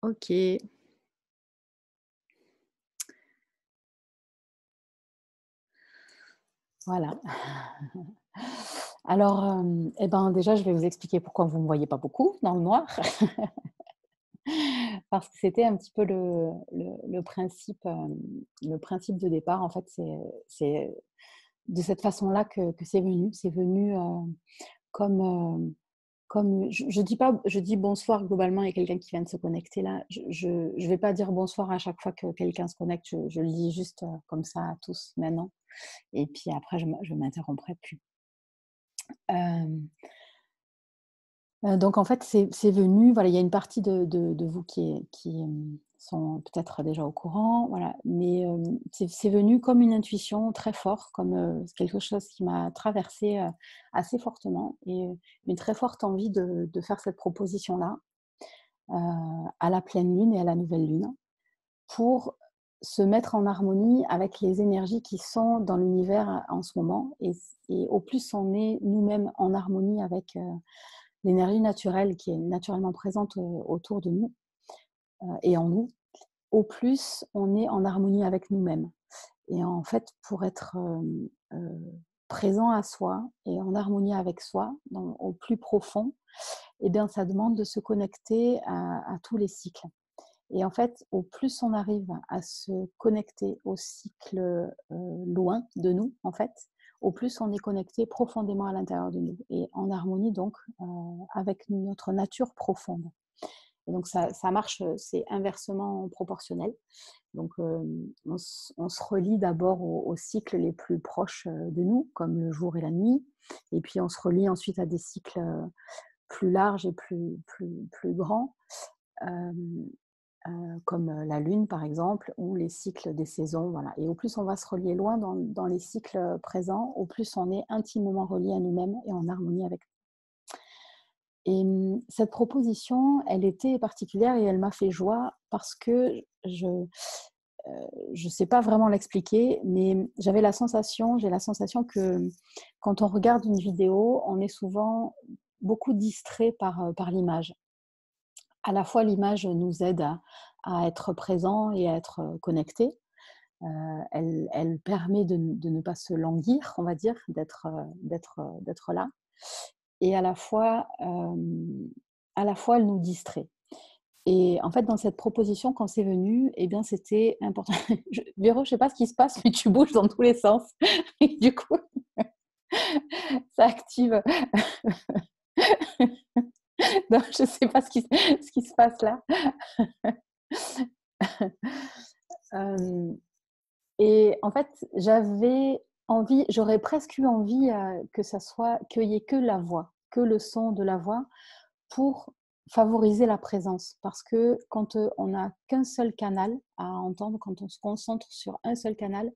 OK, voilà. Alors, et ben, déjà, je vais vous expliquer pourquoi vous ne me voyez pas beaucoup dans le noir. Parce que c'était un petit peu le principe de départ. En fait, c'est de cette façon-là que c'est venu. C'est venu, comme, je dis pas je dis «bonsoir» globalement, il y a quelqu'un qui vient de se connecter là. Je vais pas dire «bonsoir» à chaque fois que quelqu'un se connecte. Je le dis juste, comme ça à tous maintenant et puis après je m'interromprai plus. Hem Donc en fait, c'est venu, voilà, il y a une partie de vous sont peut-être déjà au courant, voilà, mais c'est venu comme une intuition très fort, comme, quelque chose qui m'a traversée, assez fortement et une très forte envie de faire cette proposition-là, à la pleine lune et à la nouvelle lune, pour se mettre en harmonie avec les énergies qui sont dans l'univers en ce moment et au plus on est nous-mêmes en harmonie avec, l'énergie naturelle qui est naturellement présente, autour de nous, et en nous, au plus on est en harmonie avec nous-mêmes et en fait, pour être, présent à soi et en harmonie avec soi, au plus profond, et bien, ça demande de se connecter à tous les cycles et en fait, au plus on arrive à se connecter aux cycles, loin de nous, en fait, au plus on est connecté profondément à l'intérieur de nous et en harmonie donc, avec notre nature profonde. Et donc ça marche, c'est inversement proportionnel. Donc, on se relie d'abord aux cycles les plus proches, de nous, comme le jour et la nuit et puis on se relie ensuite à des cycles, plus larges et plus grands, hem, comme, la lune par exemple ou les cycles des saisons, voilà et au plus on va se relier loin dans les cycles, présents, au plus on est intimement relié à nous-mêmes et en harmonie avec et cette proposition, elle était particulière et elle m'a fait joie parce que je sais pas vraiment l'expliquer, mais j'ai la sensation que quand on regarde une vidéo, on est souvent beaucoup distrait par l'image. À la fois, l'image nous aide à être présent et à être, connecté. Elle permet de ne pas se languir, on va dire, d'être là et à la fois, elle nous distrait. Et en fait, dans cette proposition, quand c'est venu, eh bien, c'était important. Véro, je sais pas ce qui se passe, mais tu bouges dans tous les sens. Et du coup, ça active. Non, je sais pas ce qui se passe là. Hem Et en fait, j'aurais presque eu envie, qu'il y ait que la voix, que le son de la voix pour favoriser la présence. Parce que quand, on n'a qu'un seul canal à entendre, quand on se concentre sur un seul canal,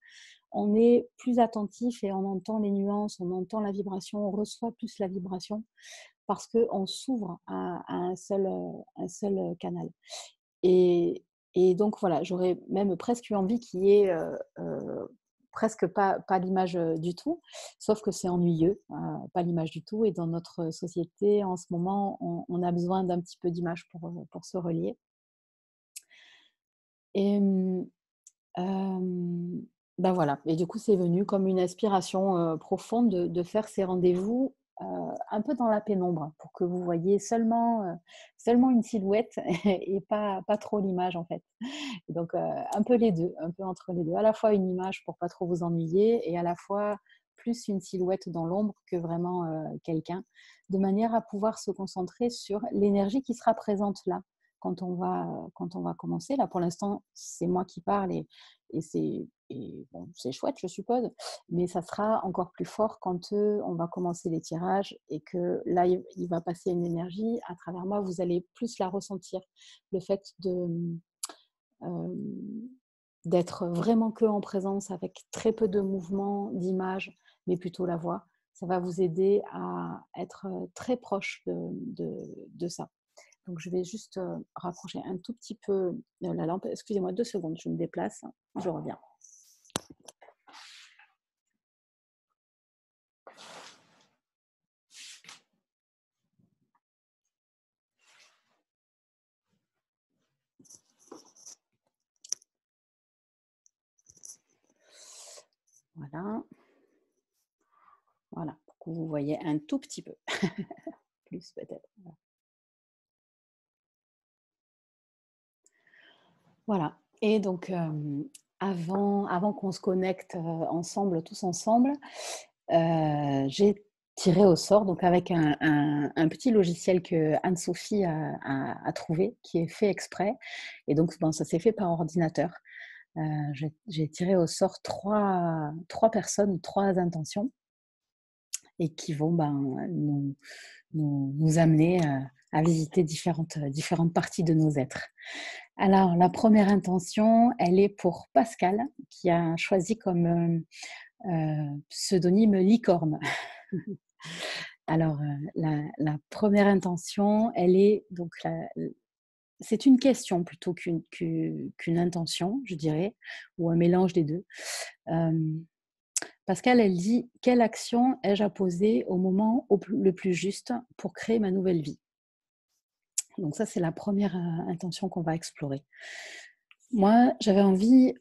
on est plus attentif et on entend les nuances, on entend la vibration, on reçoit plus la vibration parce qu'on s'ouvre à un seul, canal. Et donc voilà, j'aurais même presque eu envie qu'il y ait, presque pas l'image, du tout, sauf que c'est ennuyeux, pas l'image du tout et dans notre société en ce moment, on a besoin d'un petit peu d'image pour se relier et bah, voilà et du coup, c'est venu comme une aspiration, profonde de faire ces rendez-vous, un peu dans la pénombre pour que vous voyiez seulement une silhouette et pas trop l'image, en fait. Donc, un peu les 2, un peu entre les 2. À la fois une image pour pas trop vous ennuyer et à la fois plus une silhouette dans l'ombre que vraiment, quelqu'un, de manière à pouvoir se concentrer sur l'énergie qui sera présente là, quand on va commencer. Là, pour l'instant, c'est moi qui parle et bon, c'est chouette, je suppose, mais ça sera encore plus fort quand, on va commencer les tirages et que là, il va passer une énergie à travers moi. Vous allez plus la ressentir. Le fait Hem, d'être vraiment que en présence avec très peu de mouvements, d'images, mais plutôt la voix. Ça va vous aider à être, très proche de ça. Donc je vais juste, rapprocher un tout petit peu, la lampe. Excusez-moi 2 secondes, je me déplace, je reviens. Voilà. Voilà, pour que vous voyez un tout petit peu. Plus peut-être. Voilà. Et donc, avant qu'on se connecte ensemble, tous ensemble, j'ai tiré au sort, donc avec un petit logiciel que Anne-Sophie a trouvé, qui est fait exprès. Et donc, bon, ça s'est fait par ordinateur. J'ai tiré au sort trois personnes, trois intentions, et qui vont nous amener à visiter différentes parties de nos êtres. Alors, la première intention, elle est pour Pascal, qui a choisi comme pseudonyme Licorne. Alors, la première intention, elle est donc c'est une question plutôt qu'une intention, je dirais, ou un mélange des deux. Pascal, elle dit: quelle action ai-je à poser au moment le plus juste pour créer ma nouvelle vie? Donc ça, c'est la première intention qu'on va explorer. Moi, j'avais envie,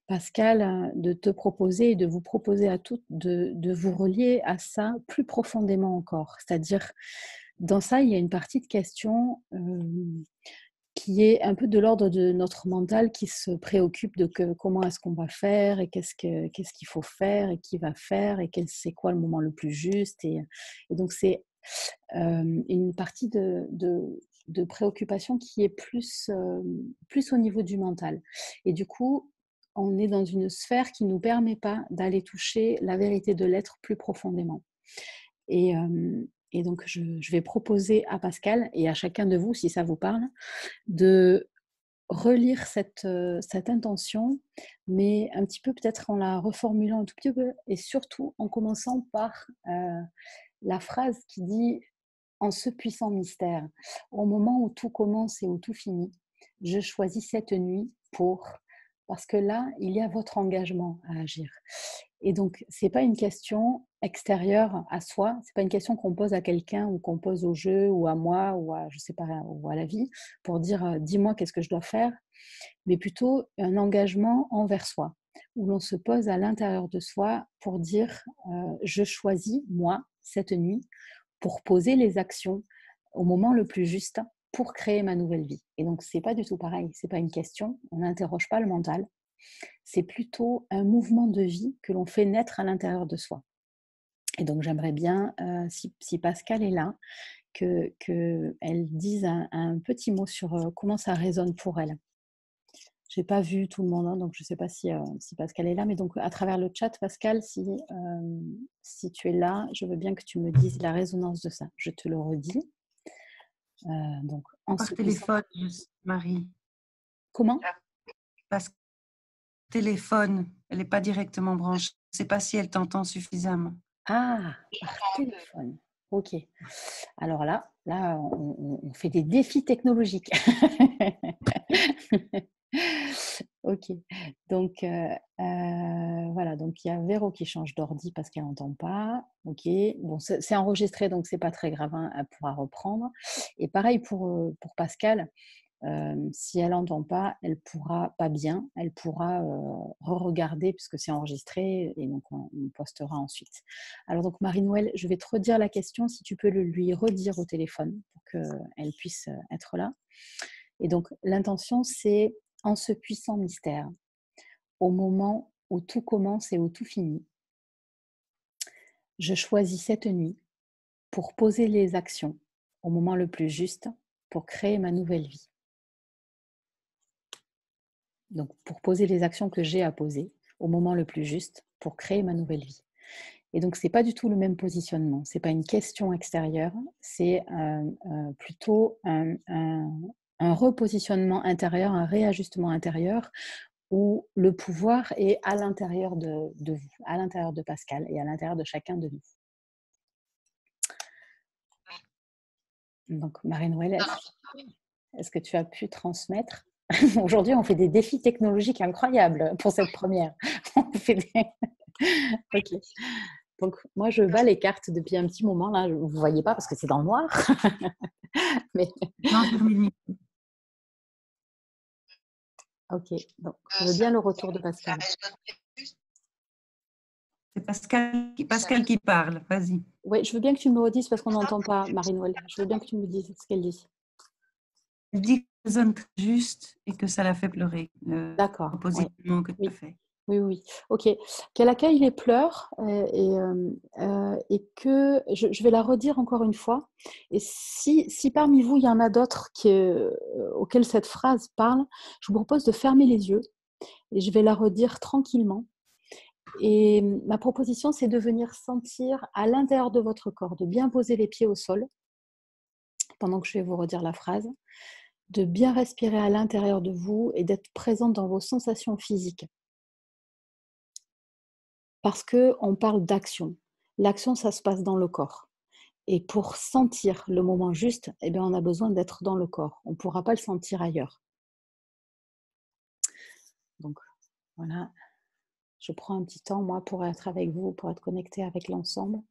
Pascal, de te proposer et de vous proposer à toutes de vous relier à ça plus profondément encore. C'est-à-dire, dans ça, il y a une partie de questions qui est un peu de l'ordre de notre mental qui se préoccupe de comment est-ce qu'on va faire et qu'est-ce qu'il faut faire et qui va faire et c'est quoi le moment le plus juste. Et donc, c'est une partie de préoccupation qui est plus au niveau du mental. Et du coup, on est dans une sphère qui ne nous permet pas d'aller toucher la vérité de l'être plus profondément. Et, et donc, je vais proposer à Pascal et à chacun de vous, si ça vous parle, de relire cette intention, mais un petit peu peut-être en la reformulant un tout petit peu, et surtout en commençant par la phrase qui dit: en ce puissant mystère, au moment où tout commence et où tout finit, je choisis cette nuit parce que là, il y a votre engagement à agir. Et donc, c'est pas une question extérieure à soi, c'est pas une question qu'on pose à quelqu'un ou qu'on pose au jeu ou à moi ou à, je sais pas, ou à la vie pour dire dis-moi qu'est-ce que je dois faire, mais plutôt un engagement envers soi, où l'on se pose à l'intérieur de soi pour dire je choisis, moi, cette nuit, pour poser les actions au moment le plus juste pour créer ma nouvelle vie. Et donc, c'est pas du tout pareil, c'est pas une question, on n'interroge pas le mental, c'est plutôt un mouvement de vie que l'on fait naître à l'intérieur de soi. Et donc, j'aimerais bien, si Pascal est là, qu'elle dise un petit mot sur comment ça résonne pour elle. Je n'ai pas vu tout le monde, hein, donc je ne sais pas si Pascal est là, mais donc à travers le chat, Pascal, si tu es là, je veux bien que tu me dises la résonance de ça. Je te le redis. Donc, par téléphone, Marie. Comment? Parce que téléphone, elle n'est pas directement branchée. Je ne sais pas si elle t'entend suffisamment. Ah, par téléphone. Ok. Alors là, on fait des défis technologiques. Ok. Donc, voilà. Donc, il y a Véro qui change d'ordi parce qu'elle n'entend pas. Ok. Bon, c'est enregistré, donc c'est pas très grave, hein, elle pourra reprendre. Et pareil pour Pascal. Si elle n'entend pas, elle pourra pas bien, elle pourra re-regarder puisque c'est enregistré et donc on postera ensuite. Alors donc Marie-Noël, je vais te redire la question, si tu peux le lui redire au téléphone pour qu'elle puisse être là. Et donc l'intention, c'est en ce puissant mystère, au moment où tout commence et où tout finit, je choisis cette nuit pour poser les actions au moment le plus juste pour créer ma nouvelle vie. Donc, pour poser les actions que j'ai à poser au moment le plus juste pour créer ma nouvelle vie. Et donc, ce n'est pas du tout le même positionnement. Ce n'est pas une question extérieure, c'est plutôt un repositionnement intérieur, un réajustement intérieur où le pouvoir est à l'intérieur de vous, à l'intérieur de Pascal et à l'intérieur de chacun de nous. Donc, Marie-Noël, est-ce que tu as pu transmettre? Aujourd'hui, on fait des défis technologiques incroyables pour cette première. Ok. Donc, moi, je bats les cartes depuis un petit moment. Là, vous ne voyez pas parce que c'est dans le noir. Mais... Non, terminé. Ok. Donc, je veux bien le retour de Pascal. C'est Pascal qui parle, vas-y. Oui, je veux bien que tu me le redises parce qu'on n'entend pas, Marie-Noël. Je veux bien que tu me dises ce qu'elle dit. Elle dit que ça résonne très juste et que ça la fait pleurer, D'accord, oui. proposition que tu as Oui. fait. Oui, oui, ok. Qu'elle accueille les pleurs et que je vais la redire encore une fois. Et si parmi vous, il y en a d'autres auxquels cette phrase parle, je vous propose de fermer les yeux et je vais la redire tranquillement. Et ma proposition, c'est de venir sentir à l'intérieur de votre corps, de bien poser les pieds au sol pendant que je vais vous redire la phrase, de bien respirer à l'intérieur de vous et d'être présente dans vos sensations physiques. Parce qu'on parle d'action. L'action, ça se passe dans le corps. Et pour sentir le moment juste, eh bien, on a besoin d'être dans le corps. On ne pourra pas le sentir ailleurs. Donc, voilà. Je prends un petit temps, moi, pour être avec vous, pour être connectée avec l'ensemble.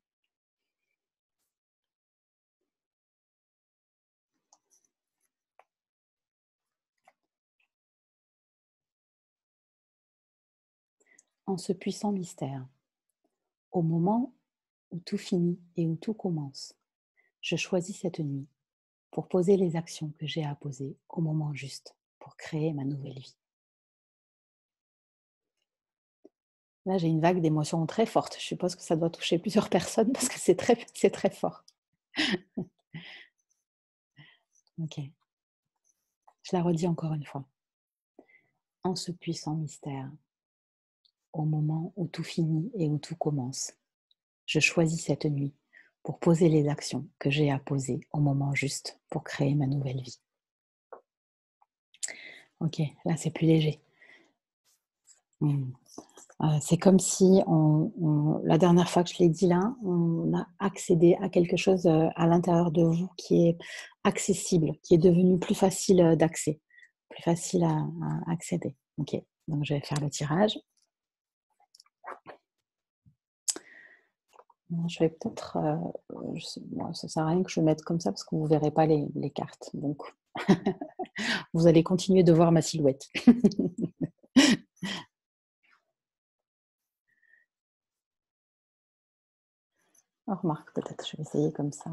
En ce puissant mystère, au moment où tout finit et où tout commence, je choisis cette nuit pour poser les actions que j'ai à poser au moment juste pour créer ma nouvelle vie. Là, j'ai une vague d'émotions très forte. Je suppose que ça doit toucher plusieurs personnes parce que c'est très fort. Ok. Je la redis encore une fois. En ce puissant mystère, au moment où tout finit et où tout commence, je choisis cette nuit pour poser les actions que j'ai à poser au moment juste pour créer ma nouvelle vie. Ok, là c'est plus léger. C'est comme si la dernière fois que je l'ai dit là, on a accédé à quelque chose à l'intérieur de vous qui est accessible, qui est devenu plus facile d'accès, plus facile à accéder. Ok, donc je vais faire le tirage. Je vais peut-être, ça sert à rien que je le mette comme ça parce que vous ne verrez pas les cartes. Donc, vous allez continuer de voir ma silhouette. Oh, remarque, peut-être, je vais essayer comme ça.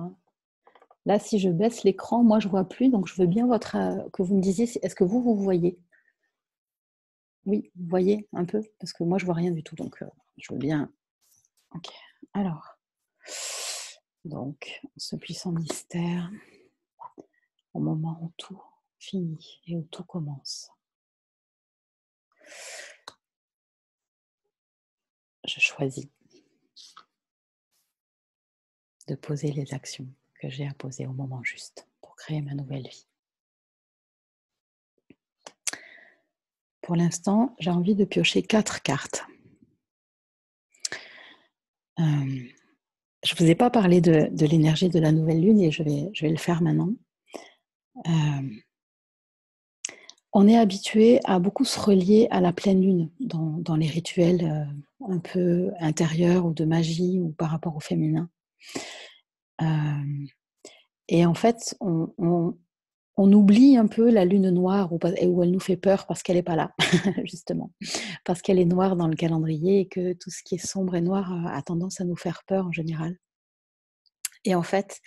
Là, si je baisse l'écran, moi, je ne vois plus. Donc, je veux bien que vous me disiez, est-ce que vous voyez? Oui, vous voyez un peu? Parce que moi, je ne vois rien du tout. Donc, je veux bien. Ok. Alors, donc, ce puissant mystère, au moment où tout finit et où tout commence. Je choisis de poser les actions que j'ai à poser au moment juste pour créer ma nouvelle vie. Pour l'instant, j'ai envie de piocher 4 cartes. Je ne vous ai pas parlé de l'énergie de la nouvelle lune et je vais le faire maintenant. On est habitué à beaucoup se relier à la pleine lune dans les rituels un peu intérieurs ou de magie ou par rapport au féminin. Et en fait, on oublie un peu la lune noire où elle nous fait peur parce qu'elle n'est pas là, justement. Parce qu'elle est noire dans le calendrier et que tout ce qui est sombre et noir a tendance à nous faire peur en général. Et en fait,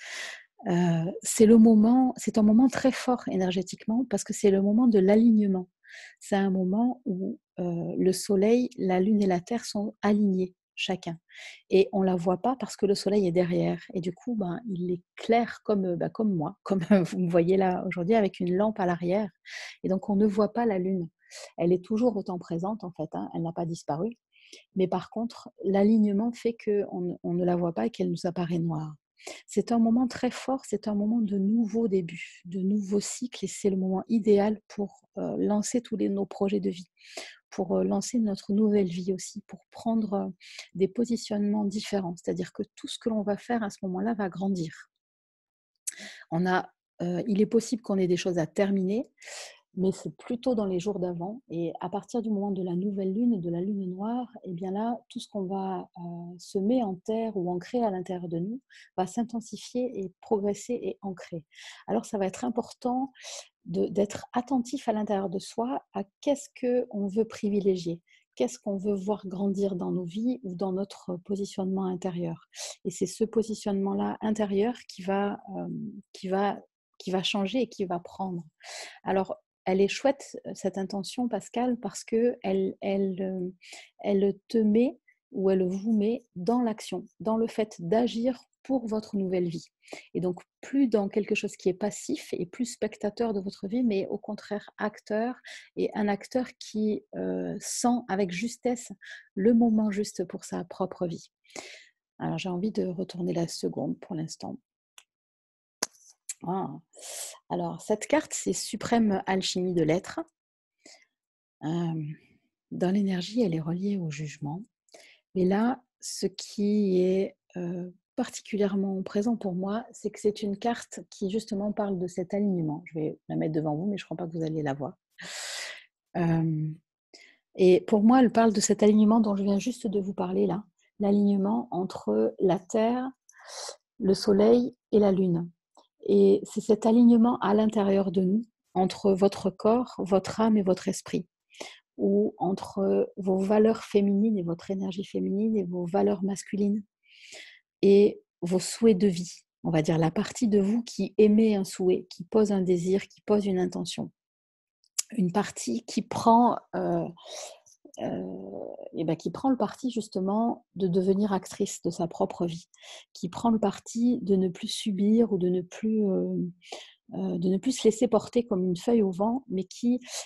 c'est un moment très fort énergétiquement parce que c'est le moment de l'alignement. C'est un moment où le soleil, la lune et la terre sont alignés chacun. Et on ne la voit pas parce que le soleil est derrière. Et du coup, il éclaire comme moi, comme vous me voyez là aujourd'hui avec une lampe à l'arrière. Et donc, on ne voit pas la lune. Elle est toujours autant présente en fait, hein, elle n'a pas disparu. Mais par contre, l'alignement fait qu'on ne la voit pas et qu'elle nous apparaît noire. C'est un moment très fort, c'est un moment de nouveau début, de nouveau cycle et c'est le moment idéal pour lancer tous nos projets de vie, pour lancer notre nouvelle vie aussi, pour prendre des positionnements différents. C'est-à-dire que tout ce que l'on va faire à ce moment-là va grandir. Il est possible qu'on ait des choses à terminer, mais c'est plutôt dans les jours d'avant. Et à partir du moment de la nouvelle lune, de la lune noire, et bien là, tout ce qu'on va semer en terre ou ancrer à l'intérieur de nous va s'intensifier et progresser et ancrer. Alors, ça va être important d'être attentif à l'intérieur de soi à qu'est-ce qu'on veut privilégier, qu'est-ce qu'on veut voir grandir dans nos vies ou dans notre positionnement intérieur. Et c'est ce positionnement-là intérieur qui va, qui va changer et qui va prendre. Alors, elle est chouette, cette intention, Pascal, parce elle te met ou elle vous met dans l'action, dans le fait d'agir pour votre nouvelle vie. Et donc, plus dans quelque chose qui est passif et plus spectateur de votre vie, mais au contraire acteur, et un acteur qui sent avec justesse le moment juste pour sa propre vie. Alors, j'ai envie de retourner la seconde pour l'instant. Ah. Alors, cette carte, c'est Suprême Alchimie de l'être. Dans l'énergie, elle est reliée au jugement. Mais là, ce qui est particulièrement présent pour moi, c'est que c'est une carte qui justement parle de cet alignement. Je vais la mettre devant vous, mais je ne crois pas que vous allez la voir. Et pour moi, elle parle de cet alignement dont je viens juste de vous parler là. L'alignement entre la Terre, le Soleil et la Lune. Et c'est cet alignement à l'intérieur de nous, entre votre corps, votre âme et votre esprit, ou entre vos valeurs féminines et votre énergie féminine et vos valeurs masculines et vos souhaits de vie. On va dire la partie de vous qui émet un souhait, qui pose un désir, qui pose une intention. Une partie qui prend qui prend le parti justement de devenir actrice de sa propre vie, qui prend le parti de ne plus subir ou de ne plus se laisser porter comme une feuille au vent, mais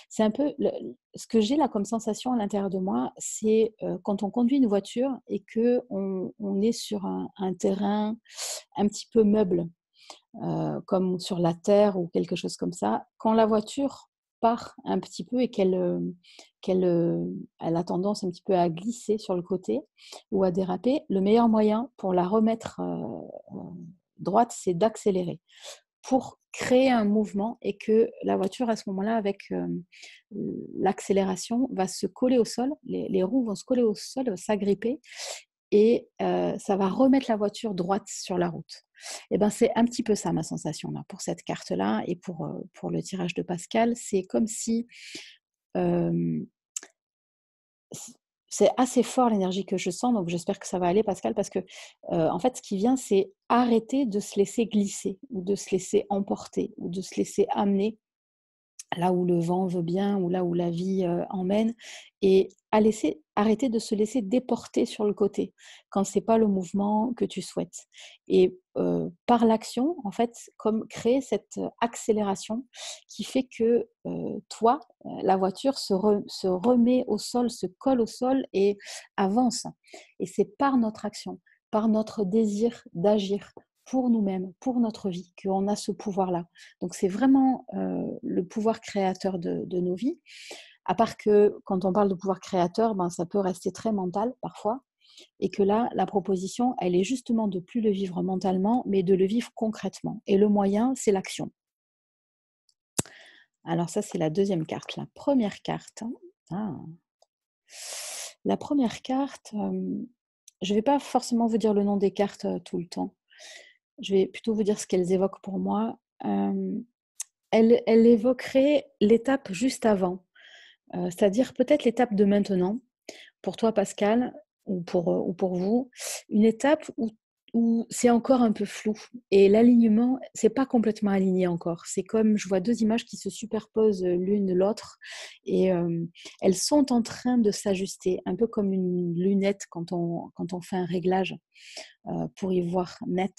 c'est un peu, ce que j'ai là comme sensation à l'intérieur de moi, c'est quand on conduit une voiture et qu'on est sur un terrain un petit peu meuble, comme sur la terre ou quelque chose comme ça, quand la voiture part un petit peu et elle a tendance un petit peu à glisser sur le côté ou à déraper, le meilleur moyen pour la remettre droite, c'est d'accélérer pour créer un mouvement et que la voiture, à ce moment-là, avec l'accélération, va se coller au sol, les roues vont se coller au sol, s'agripper et ça va remettre la voiture droite sur la route. Et ben, c'est un petit peu ça ma sensation là, pour cette carte-là et pour le tirage de Pascal. C'est comme si c'est assez fort l'énergie que je sens, donc j'espère que ça va aller Pascal, parce que en fait ce qui vient, c'est arrêter de se laisser glisser ou de se laisser emporter ou de se laisser amener là où le vent veut bien ou là où la vie emmène, et arrêter de se laisser déporter sur le côté quand c'est pas le mouvement que tu souhaites. Et par l'action, en fait, comme créer cette accélération qui fait que toi, la voiture se remet au sol, se colle au sol et avance. Et c'est par notre action, par notre désir d'agir pour nous-mêmes, pour notre vie, qu'on a ce pouvoir-là. Donc c'est vraiment le pouvoir créateur de nos vies. À part que quand on parle de pouvoir créateur, ben, ça peut rester très mental parfois. Et que là, la proposition, elle est justement de plus le vivre mentalement, mais de le vivre concrètement. Et le moyen, c'est l'action. Alors ça, c'est la deuxième carte. La première carte, la première carte, je ne vais pas forcément vous dire le nom des cartes tout le temps. Je vais plutôt vous dire ce qu'elles évoquent pour moi. Elle évoquerait l'étape juste avant, c'est-à-dire peut-être l'étape de maintenant, pour toi Pascal, ou pour vous, une étape où c'est encore un peu flou et l'alignement, c'est pas complètement aligné encore. C'est comme, je vois deux images qui se superposent l'une l'autre et elles sont en train de s'ajuster, un peu comme une lunette quand on fait un réglage pour y voir net.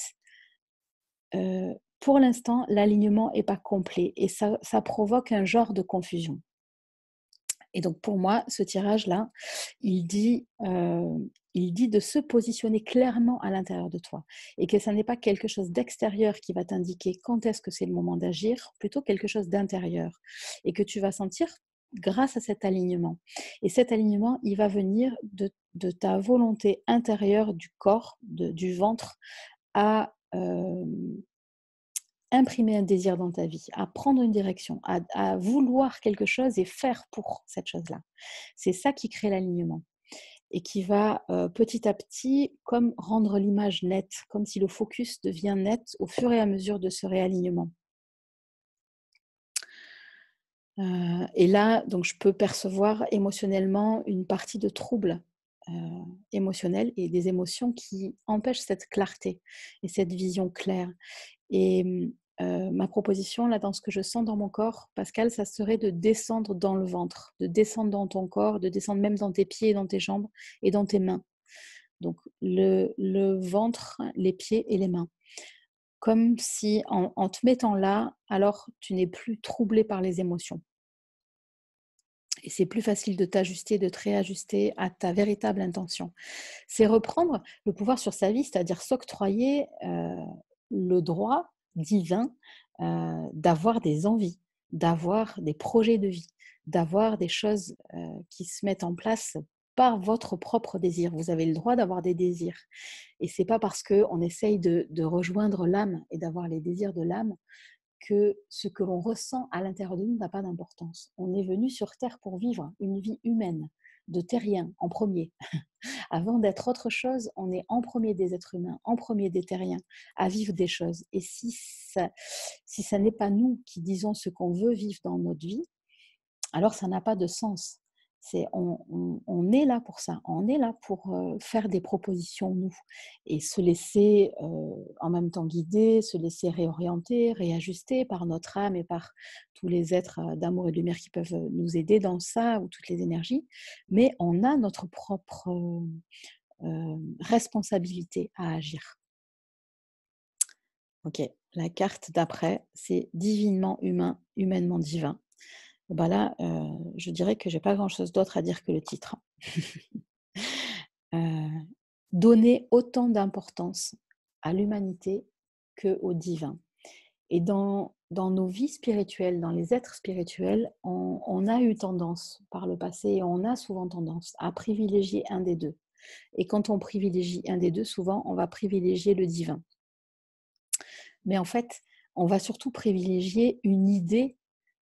Pour l'instant, l'alignement n'est pas complet et ça provoque un genre de confusion. Et donc pour moi, ce tirage-là, il dit de se positionner clairement à l'intérieur de toi et que ce n'est pas quelque chose d'extérieur qui va t'indiquer quand est-ce que c'est le moment d'agir, plutôt quelque chose d'intérieur et que tu vas sentir grâce à cet alignement. Et cet alignement, il va venir de ta volonté intérieure du corps, du ventre à imprimer un désir dans ta vie, à prendre une direction, à vouloir quelque chose et faire pour cette chose-là. C'est ça qui crée l'alignement et qui va petit à petit comme rendre l'image nette, comme si le focus devient net au fur et à mesure de ce réalignement. Et là, donc je peux percevoir émotionnellement une partie de trouble, heu, émotionnel et des émotions qui empêchent cette clarté et cette vision claire. Et ma proposition là, dans ce que je sens dans mon corps, Pascal, ça serait de descendre dans le ventre, de descendre dans ton corps, de descendre même dans tes pieds et dans tes jambes et dans tes mains. Donc le ventre, les pieds et les mains. Comme si en te mettant là, alors tu n'es plus troublé par les émotions. Et c'est plus facile de t'ajuster, de te réajuster à ta véritable intention. C'est reprendre le pouvoir sur sa vie, c'est-à-dire s'octroyer le droit divin d'avoir des envies, d'avoir des projets de vie, d'avoir des choses qui se mettent en place par votre propre désir. Vous avez le droit d'avoir des désirs. Et c'est pas parce qu'on essaye de rejoindre l'âme et d'avoir les désirs de l'âme que ce que l'on ressent à l'intérieur de nous n'a pas d'importance. On est venu sur Terre pour vivre une vie humaine, de terrien en premier. Avant d'être autre chose, on est en premier des êtres humains, en premier des terriens, à vivre des choses. Et si ça n'est pas nous qui disons ce qu'on veut vivre dans notre vie, alors ça n'a pas de sens. On est là pour ça, on est là pour faire des propositions, nous, et se laisser en même temps guider, se laisser réorienter, réajuster par notre âme et par tous les êtres d'amour et de lumière qui peuvent nous aider dans ça, ou toutes les énergies. Mais on a notre propre responsabilité à agir. Ok, la carte d'après, c'est divinement humain, humainement divin. Bah là, je dirais que j'ai pas grand-chose d'autre à dire que le titre. Heu, donner autant d'importance à l'humanité qu'au divin. Et dans nos vies spirituelles, dans les êtres spirituels, on a eu tendance par le passé, et on a souvent tendance à privilégier un des 2. Et quand on privilégie un des 2, souvent, on va privilégier le divin. Mais en fait, on va surtout privilégier une idée,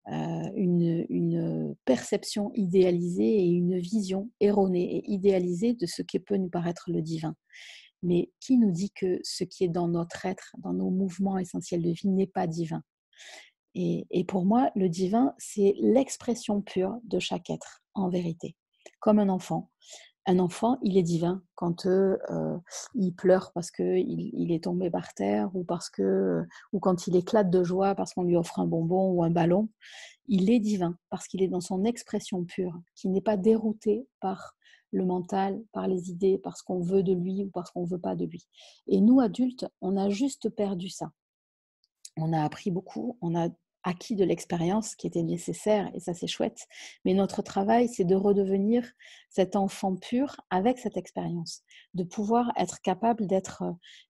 une perception idéalisée et une vision erronée et idéalisée de ce qui peut nous paraître le divin. Mais qui nous dit que ce qui est dans notre être, dans nos mouvements essentiels de vie, n'est pas divin? Et pour moi, le divin, c'est l'expression pure de chaque être, en vérité. Comme un enfant. Un enfant, il est divin quand il pleure parce qu'il est tombé par terre, ou quand il éclate de joie parce qu'on lui offre un bonbon ou un ballon. Il est divin parce qu'il est dans son expression pure, qui n'est pas dérouté par le mental, par les idées, par ce qu'on veut de lui ou parce qu'on ne veut pas de lui. Et nous, adultes, on a juste perdu ça. On a appris beaucoup, on a acquis de l'expérience qui était nécessaire, et ça c'est chouette. Mais notre travail, c'est de redevenir cet enfant pur avec cette expérience, de pouvoir être capable d'être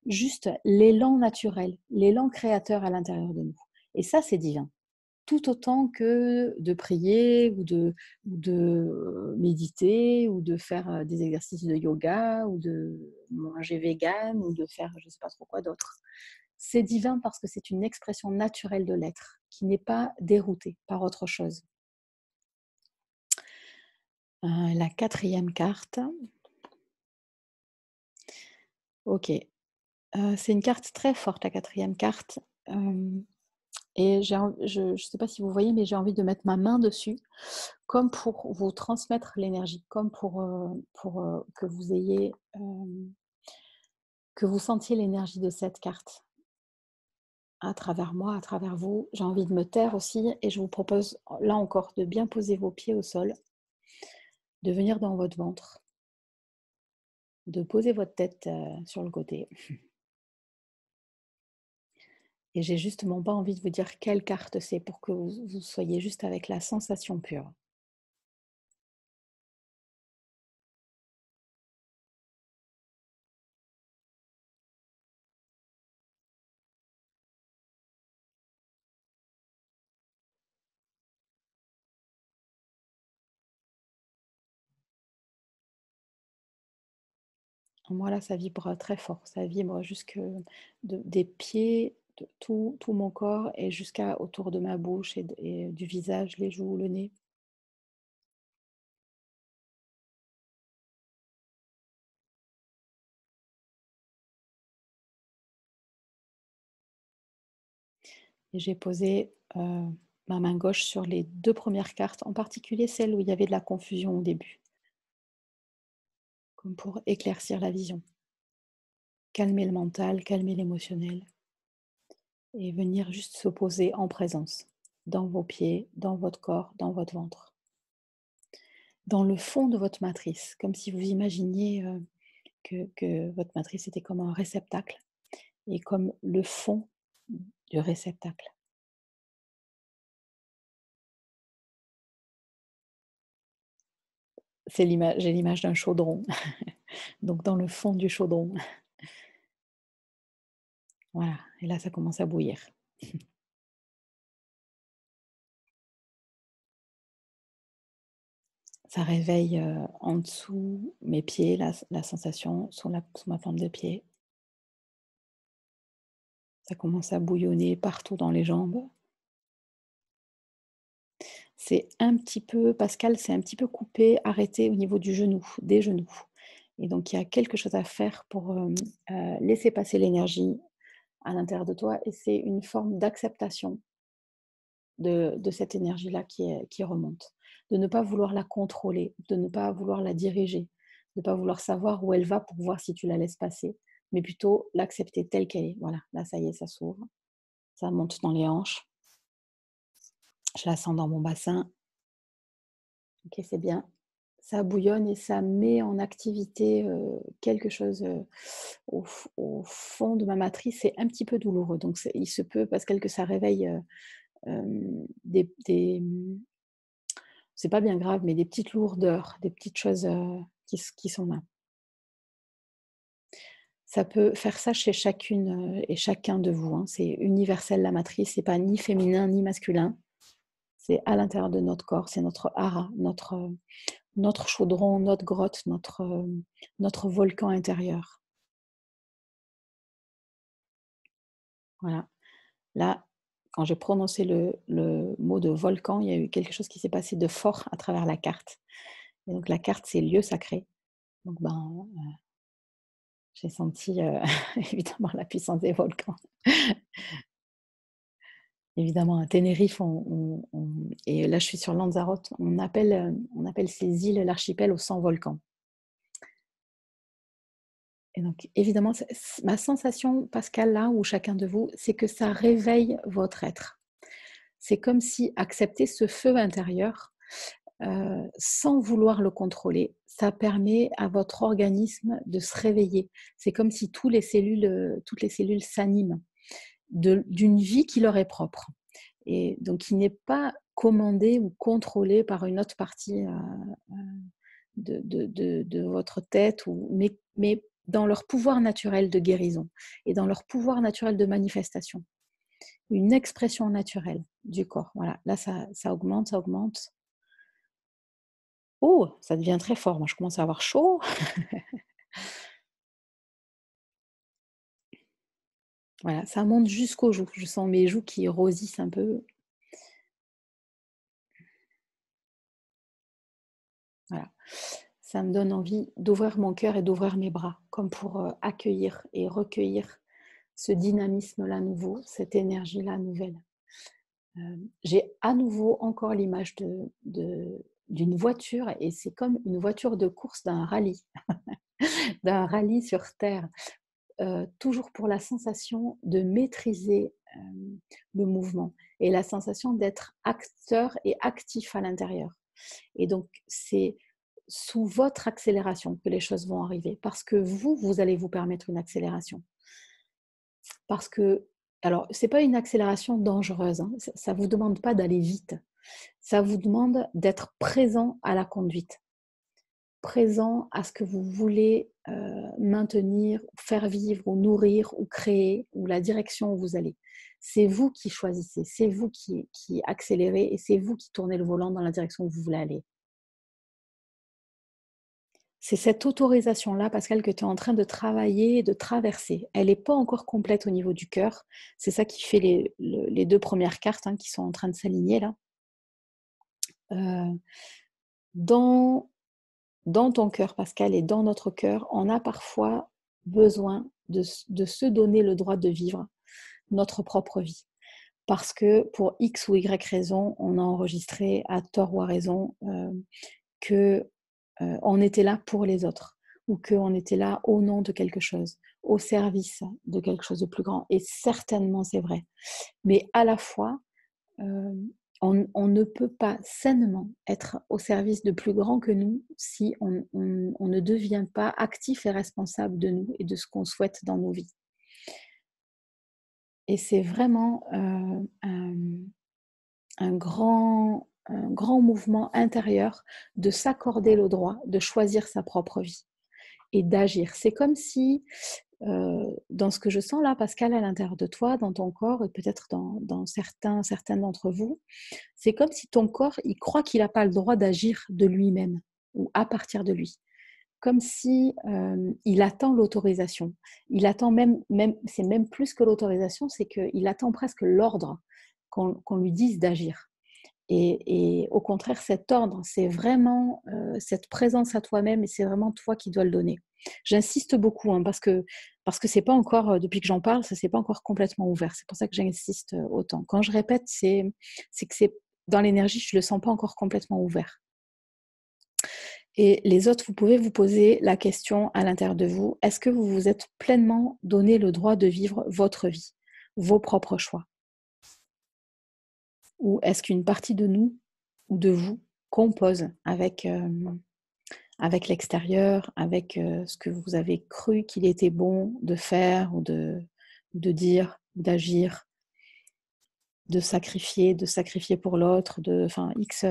juste l'élan naturel, l'élan créateur à l'intérieur de nous. Et ça, c'est divin. Tout autant que de prier ou de méditer ou de faire des exercices de yoga ou de manger vegan ou de faire je ne sais pas trop quoi d'autre. C'est divin parce que c'est une expression naturelle de l'être qui n'est pas déroutée par autre chose. La quatrième carte. Ok. C'est une carte très forte, la quatrième carte. Et je ne sais pas si vous voyez, mais j'ai envie de mettre ma main dessus, comme pour vous transmettre l'énergie, comme pour que vous ayez, que vous sentiez l'énergie de cette carte à travers moi, à travers vous. J'ai envie de me taire aussi, et je vous propose, là encore, de bien poser vos pieds au sol, de venir dans votre ventre, de poser votre tête sur le côté. Et j'ai justement pas envie de vous dire quelle carte c'est pour que vous soyez juste avec la sensation pure. Moi, là, ça vibre très fort. Ça vibre des pieds, de tout mon corps, et jusqu'à autour de ma bouche et du visage, les joues, le nez. Et j'ai posé ma main gauche sur les 2 premières cartes, en particulier celles où il y avait de la confusion au début, comme pour éclaircir la vision. Calmer le mental, calmer l'émotionnel et venir juste se poser en présence, dans vos pieds, dans votre corps, dans votre ventre. Dans le fond de votre matrice, comme si vous imaginiez, que votre matrice était comme un réceptacle et comme le fond du réceptacle. J'ai l'image d'un chaudron, donc dans le fond du chaudron, voilà, et là ça commence à bouillir. Ça réveille, en dessous mes pieds, la sensation sous ma plante de pied. Ça commence à bouillonner partout dans les jambes. C'est un petit peu Pascal, c'est un petit peu coupé, arrêté au niveau du genou, des genoux, et donc il y a quelque chose à faire pour, laisser passer l'énergie à l'intérieur de toi, et c'est une forme d'acceptation de cette énergie-là qui remonte. De ne pas vouloir la contrôler, de ne pas vouloir la diriger, de ne pas vouloir savoir où elle va pour voir si tu la laisses passer, mais plutôt l'accepter telle qu'elle est. Voilà, là ça y est, ça s'ouvre, ça monte dans les hanches, je la sens dans mon bassin. OK, c'est bien. Ça bouillonne et ça met en activité, quelque chose, au fond de ma matrice. C'est un petit peu douloureux, donc il se peut, Pascal, que ça réveille, c'est pas bien grave, mais des petites lourdeurs, des petites choses, qui sont là. Ça peut faire ça chez chacune, et chacun de vous, hein. C'est universel, la matrice, c'est pas ni féminin ni masculin. C'est à l'intérieur de notre corps, c'est notre hara, notre chaudron, notre grotte, notre volcan intérieur. Voilà. Là, quand j'ai prononcé le mot de volcan, il y a eu quelque chose qui s'est passé de fort à travers la carte. Et donc la carte, c'est lieu sacré. Donc ben, j'ai senti, évidemment la puissance des volcans. Évidemment, à Tenerife, et là je suis sur Lanzarote, on appelle ces îles l'archipel aux 100 volcans. Et donc évidemment, ma sensation, Pascal, là, ou chacun de vous, c'est que ça réveille votre être. C'est comme si accepter ce feu intérieur, sans vouloir le contrôler, ça permet à votre organisme de se réveiller. C'est comme si toutes les cellules s'animent d'une vie qui leur est propre, et donc qui n'est pas commandée ou contrôlée par une autre partie, de votre tête, mais dans leur pouvoir naturel de guérison et dans leur pouvoir naturel de manifestation. Une expression naturelle du corps. Voilà, là ça augmente, ça augmente. Oh, ça devient très fort. Moi, je commence à avoir chaud. Voilà, ça monte jusqu'aux joues. Je sens mes joues qui rosissent un peu. Voilà. Ça me donne envie d'ouvrir mon cœur et d'ouvrir mes bras, comme pour accueillir et recueillir ce dynamisme-là nouveau, cette énergie-là nouvelle. J'ai à nouveau encore l'image d'une voiture, et c'est comme une voiture de course d'un rallye, d'un rallye sur terre. Toujours pour la sensation de maîtriser, le mouvement, et la sensation d'être acteur et actif à l'intérieur. Et donc c'est sous votre accélération que les choses vont arriver, parce que vous allez vous permettre une accélération. Parce que, alors, c'est pas une accélération dangereuse, hein, ça vous demande pas d'aller vite, ça vous demande d'être présent à la conduite, présent à ce que vous voulez, maintenir, faire vivre ou nourrir ou créer, ou la direction où vous allez. C'est vous qui choisissez, c'est vous qui accélérez, et c'est vous qui tournez le volant dans la direction où vous voulez aller. C'est cette autorisation-là, Pascal, que tu es en train de travailler et de traverser. Elle n'est pas encore complète au niveau du cœur. C'est ça qui fait les 2 premières cartes, hein, qui sont en train de s'aligner là. Dans ton cœur, Pascal, et dans notre cœur, on a parfois besoin de se donner le droit de vivre notre propre vie. parce que pour X ou Y raison, on a enregistré à tort ou à raison que on était là pour les autres, ou qu'on était là au nom de quelque chose, au service de quelque chose de plus grand. Et certainement, c'est vrai. Mais à la fois, on ne peut pas sainement être au service de plus grand que nous si on ne devient pas actif et responsable de nous et de ce qu'on souhaite dans nos vies. Et c'est vraiment un grand mouvement intérieur de s'accorder le droit de choisir sa propre vie et d'agir. C'est comme si, dans ce que je sens là, Pascal, à l'intérieur de toi, dans ton corps, et peut-être dans certains d'entre vous, c'est comme si ton corps, il croit qu'il n'a pas le droit d'agir de lui-même ou à partir de lui. Comme si il attend l'autorisation. Il attend c'est même plus que l'autorisation, c'est qu'il attend presque l'ordre qu'on lui dise d'agir. Et au contraire, cet ordre, c'est vraiment cette présence à toi-même et c'est vraiment toi qui dois le donner. J'insiste beaucoup parce que c'est pas encore, depuis que j'en parle, ça s'est pas encore complètement ouvert. C'est pour ça que j'insiste autant. Quand je répète, c'est que c'est dans l'énergie, je le sens pas encore complètement ouvert. Et les autres, vous pouvez vous poser la question à l'intérieur de vous, est-ce que vous vous êtes pleinement donné le droit de vivre votre vie, vos propres choix? Ou est-ce qu'une partie de nous ou de vous compose avec l'extérieur, avec ce que vous avez cru qu'il était bon de faire ou de dire, d'agir, de sacrifier pour l'autre, enfin X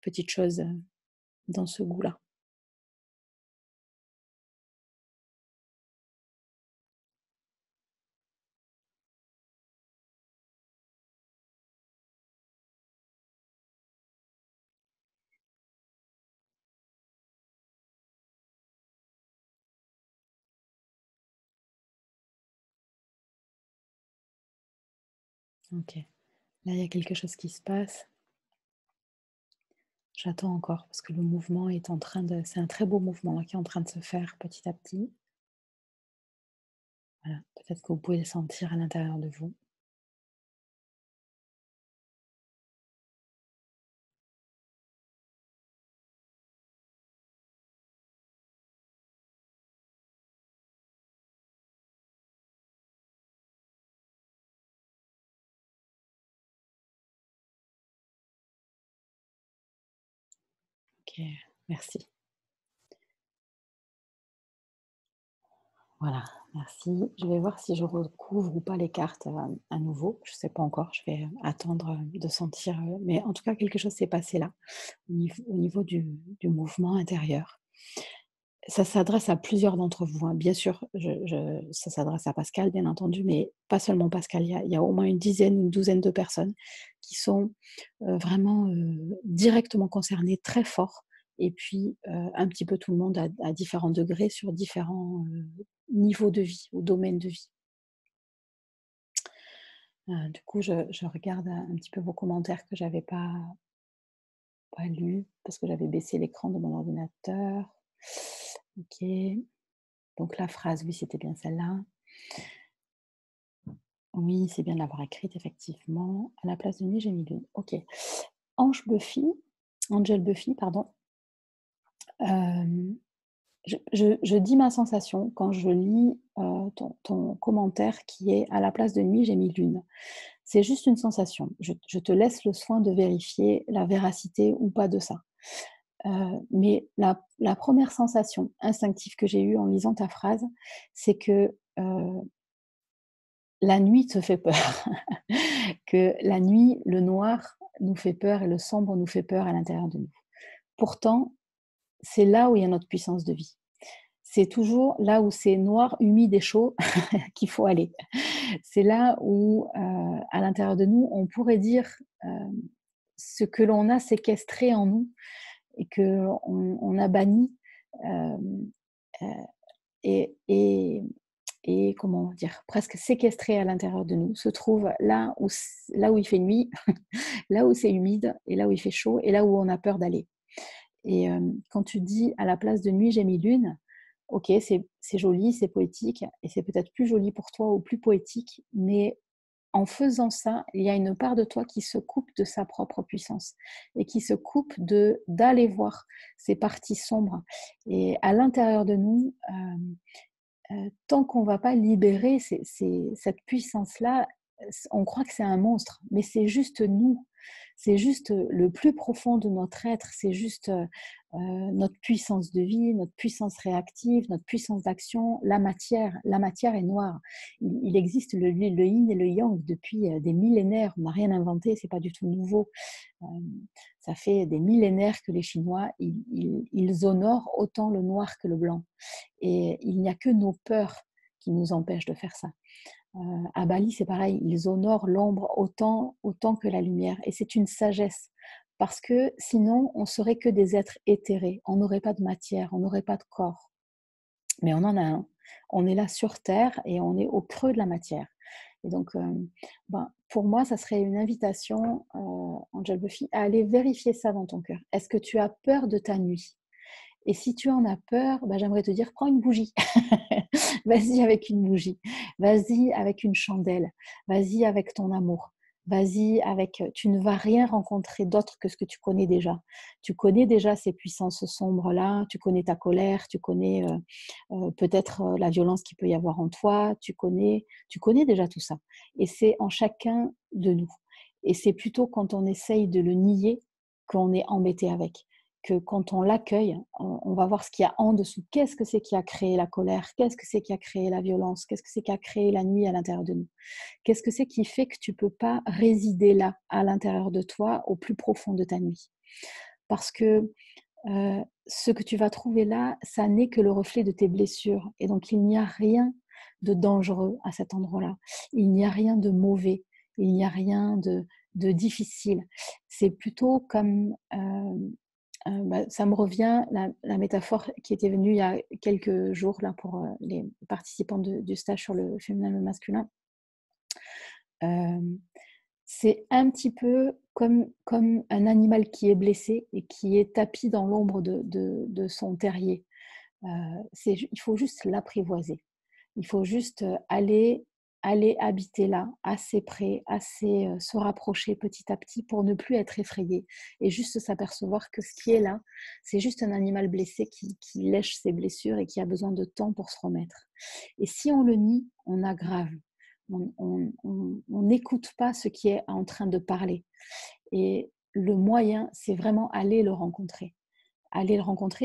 petites choses dans ce goût-là. Ok. Là, il y a quelque chose qui se passe. J'attends encore parce que le mouvement est en train de... C'est un très beau mouvement là, qui est en train de se faire petit à petit. Voilà. Peut-être que vous pouvez le sentir à l'intérieur de vous. Ok, merci. Voilà, merci. Je vais voir si je recouvre ou pas les cartes à nouveau. Je ne sais pas encore, je vais attendre de sentir. Mais en tout cas, quelque chose s'est passé là, au niveau du mouvement intérieur. Ça s'adresse à plusieurs d'entre vous, hein. Bien sûr, ça s'adresse à Pascal, bien entendu, mais pas seulement Pascal. Il y a au moins une douzaine de personnes qui sont vraiment directement concernées, très fort. Et puis, un petit peu tout le monde à différents degrés, sur différents niveaux de vie ou domaines de vie. Du coup, je regarde un petit peu vos commentaires que j'avais pas lus parce que j'avais baissé l'écran de mon ordinateur. Ok. Donc la phrase, oui, c'était bien celle-là. Oui, c'est bien de l'avoir écrite, effectivement. À la place de nuit, j'ai mis lune. Ok. Angel Buffy, pardon. Je dis ma sensation quand je lis ton commentaire qui est à la place de nuit, j'ai mis lune. C'est juste une sensation. Je te laisse le soin de vérifier la véracité ou pas de ça. Mais la première sensation instinctive que j'ai eue en lisant ta phrase, c'est que la nuit te fait peur. Que la nuit, le noir nous fait peur et le sombre nous fait peur à l'intérieur de nous. Pourtant, c'est là où il y a notre puissance de vie. C'est toujours là où c'est noir, humide et chaud qu'il faut aller. C'est là où, à l'intérieur de nous, on pourrait dire ce que l'on a séquestré en nous et qu'on a banni. euh, euh, et comment dire, presque séquestré à l'intérieur de nous, se trouve là où il fait nuit, là où c'est humide, et là où il fait chaud, et là où on a peur d'aller. Et quand tu dis à la place de nuit, j'ai mis lune, ok, c'est joli, c'est poétique, et c'est peut-être plus joli pour toi ou plus poétique, mais en faisant ça, il y a une part de toi qui se coupe de sa propre puissance et qui se coupe d'aller voir ces parties sombres. Et à l'intérieur de nous, tant qu'on ne va pas libérer cette puissance-là, on croit que c'est un monstre, mais c'est juste nous. C'est juste le plus profond de notre être, c'est juste notre puissance de vie, notre puissance réactive, notre puissance d'action, la matière. La matière est noire. Il existe le yin et le yang depuis des millénaires. On n'a rien inventé, c'est pas du tout nouveau. Euh, Ça fait des millénaires que les Chinois, ils honorent autant le noir que le blanc. Et il n'y a que nos peurs qui nous empêchent de faire ça. À Bali, c'est pareil, ils honorent l'ombre autant que la lumière. Et c'est une sagesse, parce que sinon, on serait que des êtres éthérés. On n'aurait pas de matière, on n'aurait pas de corps. Mais on en a un. On est là sur Terre et on est au creux de la matière. Et donc, pour moi, ça serait une invitation, Angel Buffy, à aller vérifier ça dans ton cœur. Est-ce que tu as peur de ta nuit? Et si tu en as peur, j'aimerais te dire, prends une bougie. Vas-y avec une bougie. Vas-y avec une chandelle. Vas-y avec ton amour. Vas-y avec... Tu ne vas rien rencontrer d'autre que ce que tu connais déjà. Tu connais déjà ces puissances sombres-là. Tu connais ta colère. Tu connais peut-être la violence qu'il peut y avoir en toi. Tu connais déjà tout ça. Et c'est en chacun de nous. Et c'est plutôt quand on essaye de le nier qu'on est embêté avec. Que quand on l'accueille, on va voir ce qu'il y a en dessous. Qu'est-ce que c'est qui a créé la colère? Qu'est-ce que c'est qui a créé la violence? Qu'est-ce que c'est qui a créé la nuit à l'intérieur de nous? Qu'est-ce que c'est qui fait que tu ne peux pas résider là, à l'intérieur de toi, au plus profond de ta nuit? Parce que ce que tu vas trouver là, ça n'est que le reflet de tes blessures. Et donc, il n'y a rien de dangereux à cet endroit-là. Il n'y a rien de mauvais. Il n'y a rien de difficile. C'est plutôt comme... ça me revient, la métaphore qui était venue il y a quelques jours là, pour les participants du stage sur le féminin et le masculin. C'est un petit peu comme un animal qui est blessé et qui est tapi dans l'ombre de son terrier. Il faut juste l'apprivoiser. Il faut juste aller habiter là, assez près, se rapprocher petit à petit pour ne plus être effrayé et juste s'apercevoir que ce qui est là, c'est juste un animal blessé qui lèche ses blessures et qui a besoin de temps pour se remettre. Et si on le nie, on aggrave. On n'écoute pas ce qui est en train de parler. Et le moyen, c'est vraiment aller le rencontrer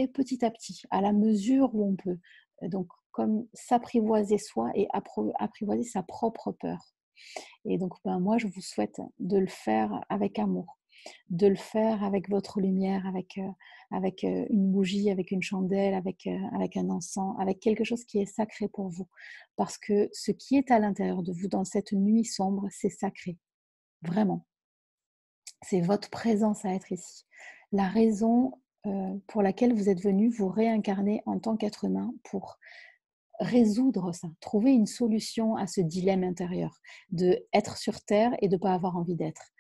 petit à petit, à la mesure où on peut. Donc, comme s'apprivoiser soi et apprivoiser sa propre peur. Et donc, moi, je vous souhaite de le faire avec amour, de le faire avec votre lumière, avec une bougie, avec une chandelle, avec un encens, avec quelque chose qui est sacré pour vous. Parce que ce qui est à l'intérieur de vous dans cette nuit sombre, c'est sacré. Vraiment. C'est votre présence à être ici. La raison pour laquelle vous êtes venu vous réincarner en tant qu'être humain pour résoudre ça, trouver une solution à ce dilemme intérieur de être sur Terre et de ne pas avoir envie d'être.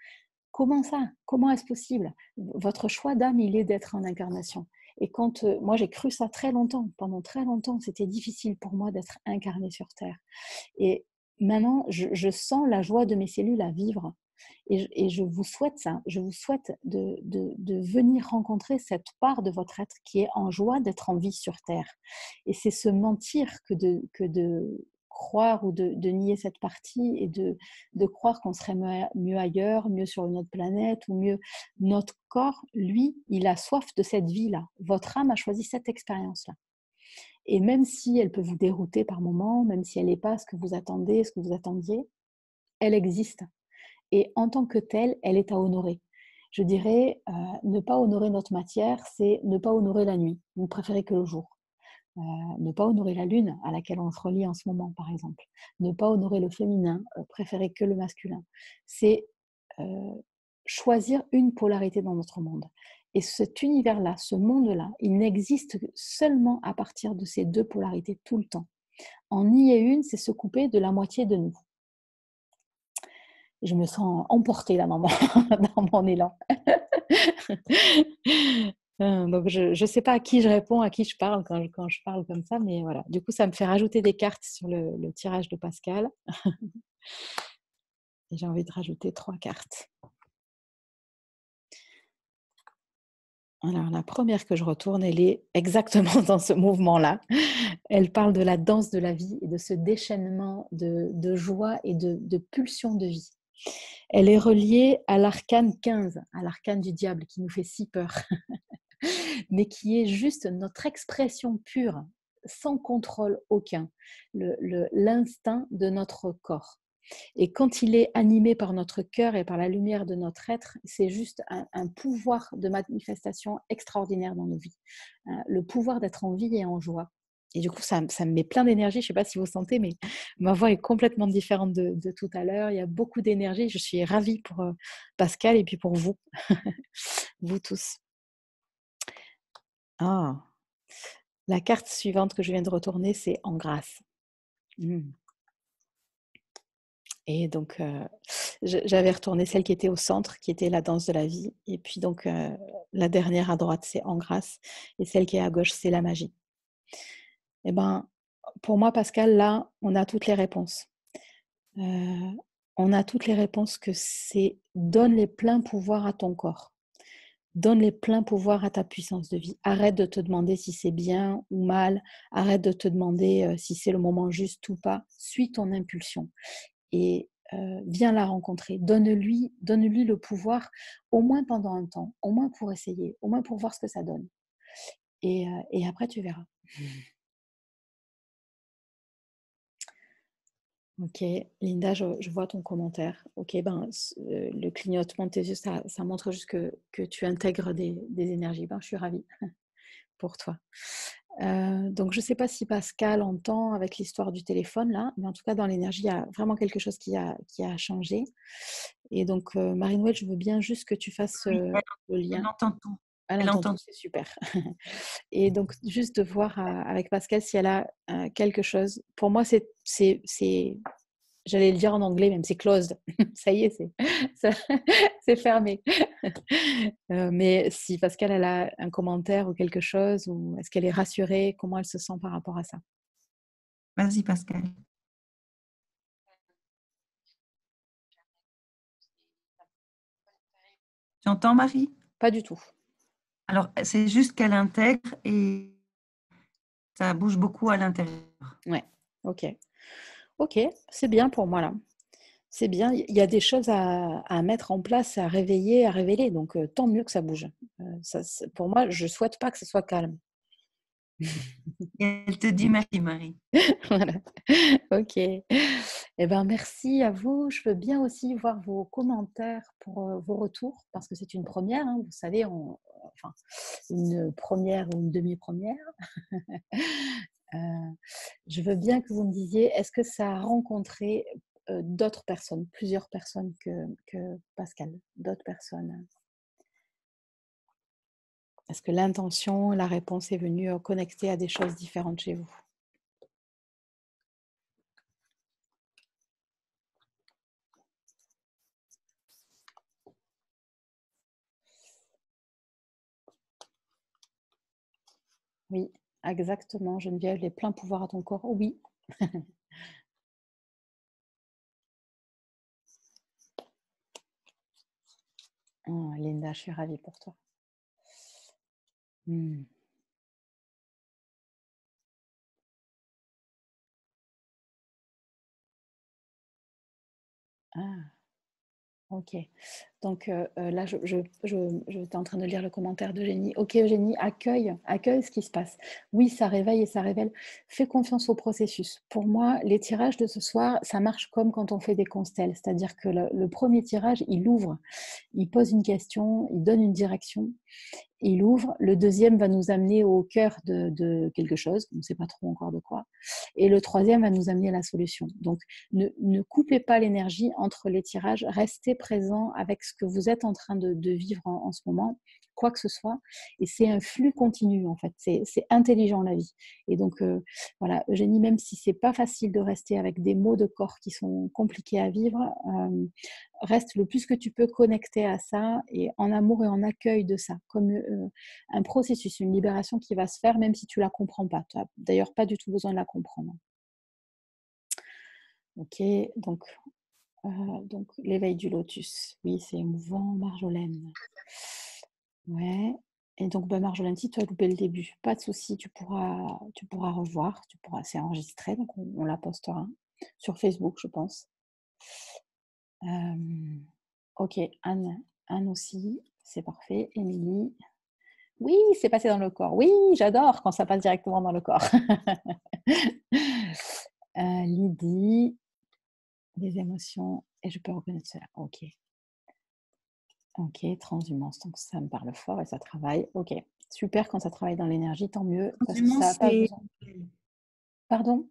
Comment ça? Comment est-ce possible? Votre choix d'âme, il est d'être en incarnation. Et quand moi j'ai cru ça très longtemps, pendant très longtemps, c'était difficile pour moi d'être incarné sur Terre. Et maintenant, je sens la joie de mes cellules à vivre. Et je vous souhaite ça, je vous souhaite de venir rencontrer cette part de votre être qui est en joie d'être en vie sur Terre. Et c'est se mentir que de croire ou de nier cette partie et de croire qu'on serait mieux ailleurs, mieux sur une autre planète ou mieux. Notre corps, lui, il a soif de cette vie-là. Votre âme a choisi cette expérience-là. Et même si elle peut vous dérouter par moments, même si elle n'est pas ce que vous attendez, ce que vous attendiez, elle existe. Et en tant que telle, elle est à honorer. Je dirais, ne pas honorer notre matière, c'est ne pas honorer la nuit. Vous ne préférez que le jour. Ne pas honorer la lune à laquelle on se relie en ce moment, par exemple. Ne pas honorer le féminin, préférer que le masculin. C'est choisir une polarité dans notre monde. Et cet univers-là, ce monde-là, il n'existe seulement à partir de ces deux polarités tout le temps. En nier une, c'est se couper de la moitié de nous. Je me sens emportée là dans mon élan. Donc, je ne sais pas à qui je réponds, à qui je parle quand je parle comme ça, mais voilà. Du coup, ça me fait rajouter des cartes sur le tirage de Pascal. Et j'ai envie de rajouter 3 cartes. Alors la première que je retourne, elle est exactement dans ce mouvement-là. Elle parle de la danse de la vie et de ce déchaînement de joie et de pulsion de vie. Elle est reliée à l'arcane 15, à l'arcane du diable qui nous fait si peur, mais qui est juste notre expression pure, sans contrôle aucun, l'instinct de notre corps. Et quand il est animé par notre cœur et par la lumière de notre être, c'est juste un pouvoir de manifestation extraordinaire dans nos vies. Le pouvoir d'être en vie et en joie. Et du coup, ça me met plein d'énergie. Je ne sais pas si vous sentez, mais ma voix est complètement différente de tout à l'heure. Il y a beaucoup d'énergie. Je suis ravie pour Pascal et puis pour vous, vous tous. Ah, la carte suivante que je viens de retourner, c'est en grâce. Et donc, j'avais retourné celle qui était au centre, qui était la danse de la vie. Et puis donc, la dernière à droite, c'est en grâce. Et celle qui est à gauche, c'est la magie. Et ben, pour moi, Pascal, là, on a toutes les réponses. On a toutes les réponses que c'est donne les pleins pouvoirs à ton corps. Donne les pleins pouvoirs à ta puissance de vie. Arrête de te demander si c'est bien ou mal. Arrête de te demander si c'est le moment juste ou pas. Suis ton impulsion. Et viens la rencontrer. Donne-lui le pouvoir, au moins pendant un temps, au moins pour essayer, au moins pour voir ce que ça donne. Et après, tu verras. Ok, Linda, je vois ton commentaire. Ok, le clignotement de tes yeux, ça montre juste que tu intègres des énergies. Je suis ravie pour toi. Donc, je ne sais pas si Pascal entend avec l'histoire du téléphone, là, mais en tout cas, dans l'énergie, il y a vraiment quelque chose qui a changé. Et donc, Marie-Noël, je veux bien juste que tu fasses Oui, le lien. elle entend tout. Elle entend tout, c'est super. Et donc, juste de voir avec Pascal si elle a quelque chose. Pour moi, j'allais le dire en anglais, même c'est closed. Ça y est, c'est fermé. Mais si Pascal elle a un commentaire ou quelque chose, ou est-ce qu'elle est rassurée, comment elle se sent par rapport à ça? Vas-y, Pascal. Tu entends, Marie? Pas du tout. Alors, c'est juste qu'elle intègre et ça bouge beaucoup à l'intérieur. Ouais, ok. Ok, c'est bien pour moi là. C'est bien, il y a des choses à mettre en place, à réveiller, à révéler. Donc, tant mieux que ça bouge. Pour moi, je ne souhaite pas que ce soit calme. Et elle te dit merci, Marie. Voilà. Ok. Eh ben, merci à vous. Je veux bien aussi voir vos commentaires pour vos retours, parce que c'est une première. Hein, vous savez, enfin, une première ou une demi-première. Je veux bien que vous me disiez, est-ce que ça a rencontré d'autres personnes, plusieurs personnes que Pascal, d'autres personnes? Est-ce que l'intention, la réponse est venue connecter à des choses différentes chez vous? Oui, exactement. Geneviève, les pleins pouvoirs à ton corps. Oui. Oh, Linda, je suis ravie pour toi. Ah, ok. Donc là, j'étais en train de lire le commentaire d'Eugénie. Ok, Eugénie, accueille ce qui se passe. Oui, ça réveille et ça révèle. Fais confiance au processus. Pour moi, les tirages de ce soir, ça marche comme quand on fait des constelles. C'est-à-dire que le premier tirage, il ouvre, il pose une question, il donne une direction. Il ouvre. Le deuxième va nous amener au cœur de quelque chose, on ne sait pas trop encore de quoi. Et le troisième va nous amener à la solution. Donc, ne coupez pas l'énergie entre les tirages. Restez présent avec ce que vous êtes en train de vivre en ce moment, quoi que ce soit. Et c'est un flux continu, en fait. C'est intelligent, la vie. Et donc, voilà, Eugénie, même si c'est pas facile de rester avec des mots de corps qui sont compliqués à vivre, reste le plus que tu peux connecté à ça et en amour et en accueil de ça, comme un processus, une libération qui va se faire même si tu la comprends pas. Tu n'as d'ailleurs pas du tout besoin de la comprendre. Ok, donc Donc, l'éveil du lotus. Oui, c'est émouvant, Marjolaine. Ouais. Et donc, bah, Marjolaine, si tu as loupé le début, pas de souci, tu pourras revoir, c'est enregistré, donc on la postera sur Facebook, je pense. Ok, Anne aussi, c'est parfait. Émilie, oui, c'est passé dans le corps. Oui, j'adore quand ça passe directement dans le corps. Lydie, des émotions, et je peux reconnaître cela. Ok. Ok, transhumance, donc ça me parle fort et ça travaille. Ok, super quand ça travaille dans l'énergie, tant mieux, parce que ça n'a Transhumance, pas c'est... besoin. Pardon?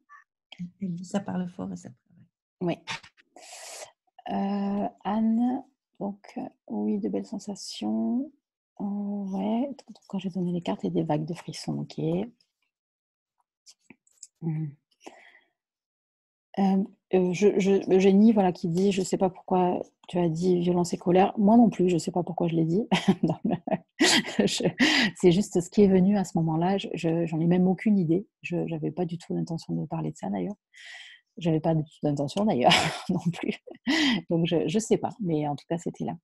Elle dit ça parle fort et ça travaille. Oui. Anne, donc oui, de belles sensations. Ouais, donc, quand j'ai donné les cartes, il y a des vagues de frissons, ok. Eugénie, voilà, qui dit, je ne sais pas pourquoi tu as dit violence et colère. Moi non plus, je ne sais pas pourquoi je l'ai dit. C'est juste ce qui est venu à ce moment-là. J'en ai même aucune idée. Je n'avais pas du tout l'intention de parler de ça d'ailleurs. J'avais pas du tout d'intention d'ailleurs non plus. Donc je ne sais pas, mais en tout cas c'était là.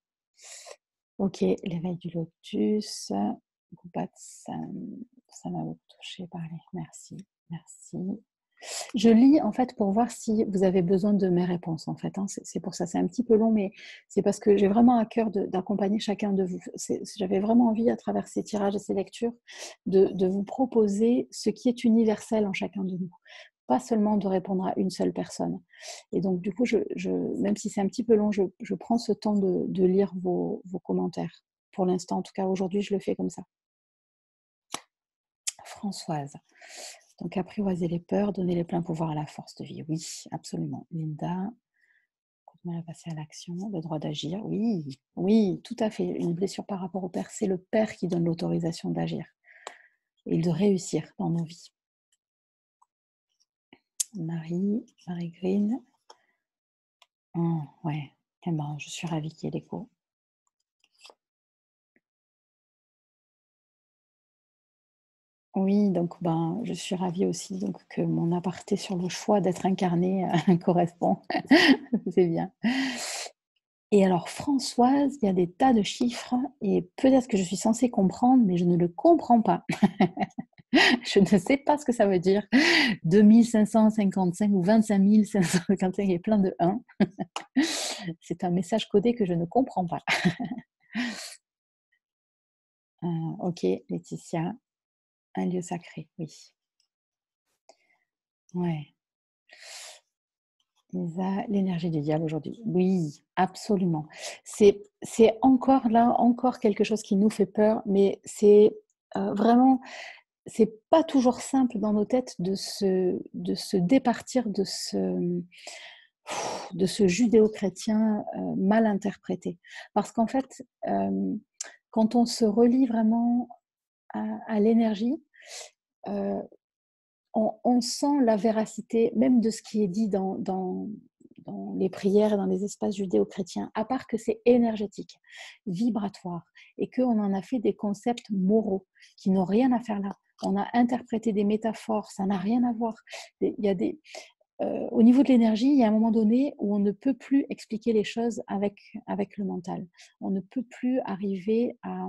Ok, l'éveil du lotus. Goupat, ça m'a beaucoup touché, parler. Merci, merci. Je lis en fait pour voir si vous avez besoin de mes réponses en fait. C'est pour ça, c'est un petit peu long, mais c'est parce que j'ai vraiment à cœur d'accompagner chacun de vous. J'avais vraiment envie à travers ces tirages et ces lectures de vous proposer ce qui est universel en chacun de nous. Pas seulement de répondre à une seule personne. Et donc du coup, même si c'est un petit peu long, je prends ce temps de lire vos commentaires. Pour l'instant, en tout cas aujourd'hui, je le fais comme ça. Françoise. Donc, apprivoiser les peurs, donner les pleins pouvoirs à la force de vie. Oui, absolument. Linda, mal à passer à l'action, le droit d'agir. Oui, oui, tout à fait. Une blessure par rapport au père, c'est le père qui donne l'autorisation d'agir et de réussir dans nos vies. Marie Green. Oh, ouais, eh ben, je suis ravie qu'il y ait l'écho. Oui, donc ben, je suis ravie aussi donc, que mon aparté sur le choix d'être incarné correspond. C'est bien. Et alors Françoise, il y a des tas de chiffres et peut-être que je suis censée comprendre, mais je ne le comprends pas. Je ne sais pas ce que ça veut dire. 2555 ou 25 555 et plein de 1. C'est un message codé que je ne comprends pas. Ok, Laetitia. Un lieu sacré, oui. Ouais. Lisa, l'énergie du diable aujourd'hui. Oui, absolument. C'est encore quelque chose qui nous fait peur, mais c'est vraiment, c'est pas toujours simple dans nos têtes de se départir de ce judéo-chrétien mal interprété. Parce qu'en fait, quand on se relie vraiment à l'énergie, on sent la véracité même de ce qui est dit dans les prières et dans les espaces judéo-chrétiens, à part que c'est énergétique, vibratoire, et qu'on en a fait des concepts moraux qui n'ont rien à faire là. On a interprété des métaphores, ça n'a rien à voir. Il y a au niveau de l'énergie, il y a un moment donné où on ne peut plus expliquer les choses avec le mental. On ne peut plus arriver à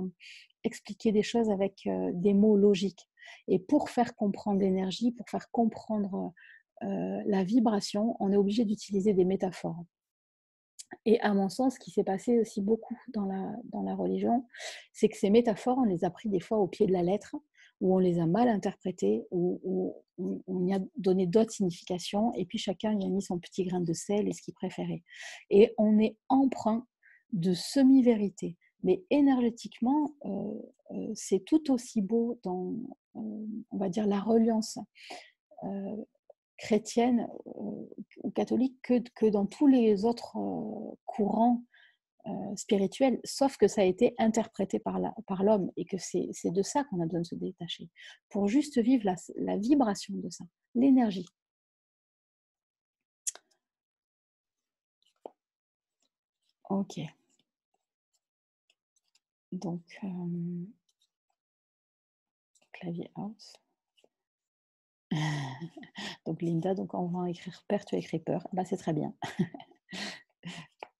expliquer des choses avec des mots logiques. Et pour faire comprendre l'énergie, pour faire comprendre la vibration, on est obligé d'utiliser des métaphores. Et à mon sens, ce qui s'est passé aussi beaucoup dans la religion, c'est que ces métaphores, on les a pris des fois au pied de la lettre, où on les a mal interprétées, où on y a donné d'autres significations, et puis chacun y a mis son petit grain de sel et ce qu'il préférait. Et on est empreint de semi-vérité. Mais énergétiquement, c'est tout aussi beau dans, on va dire, la reliance chrétienne ou catholique que dans tous les autres courants spirituels, sauf que ça a été interprété par l'homme et que c'est de ça qu'on a besoin de se détacher pour juste vivre la vibration de ça, l'énergie. Ok. Donc, clavier house. Donc Linda, donc on va écrire père, tu as écrit peur. Bah, c'est très bien.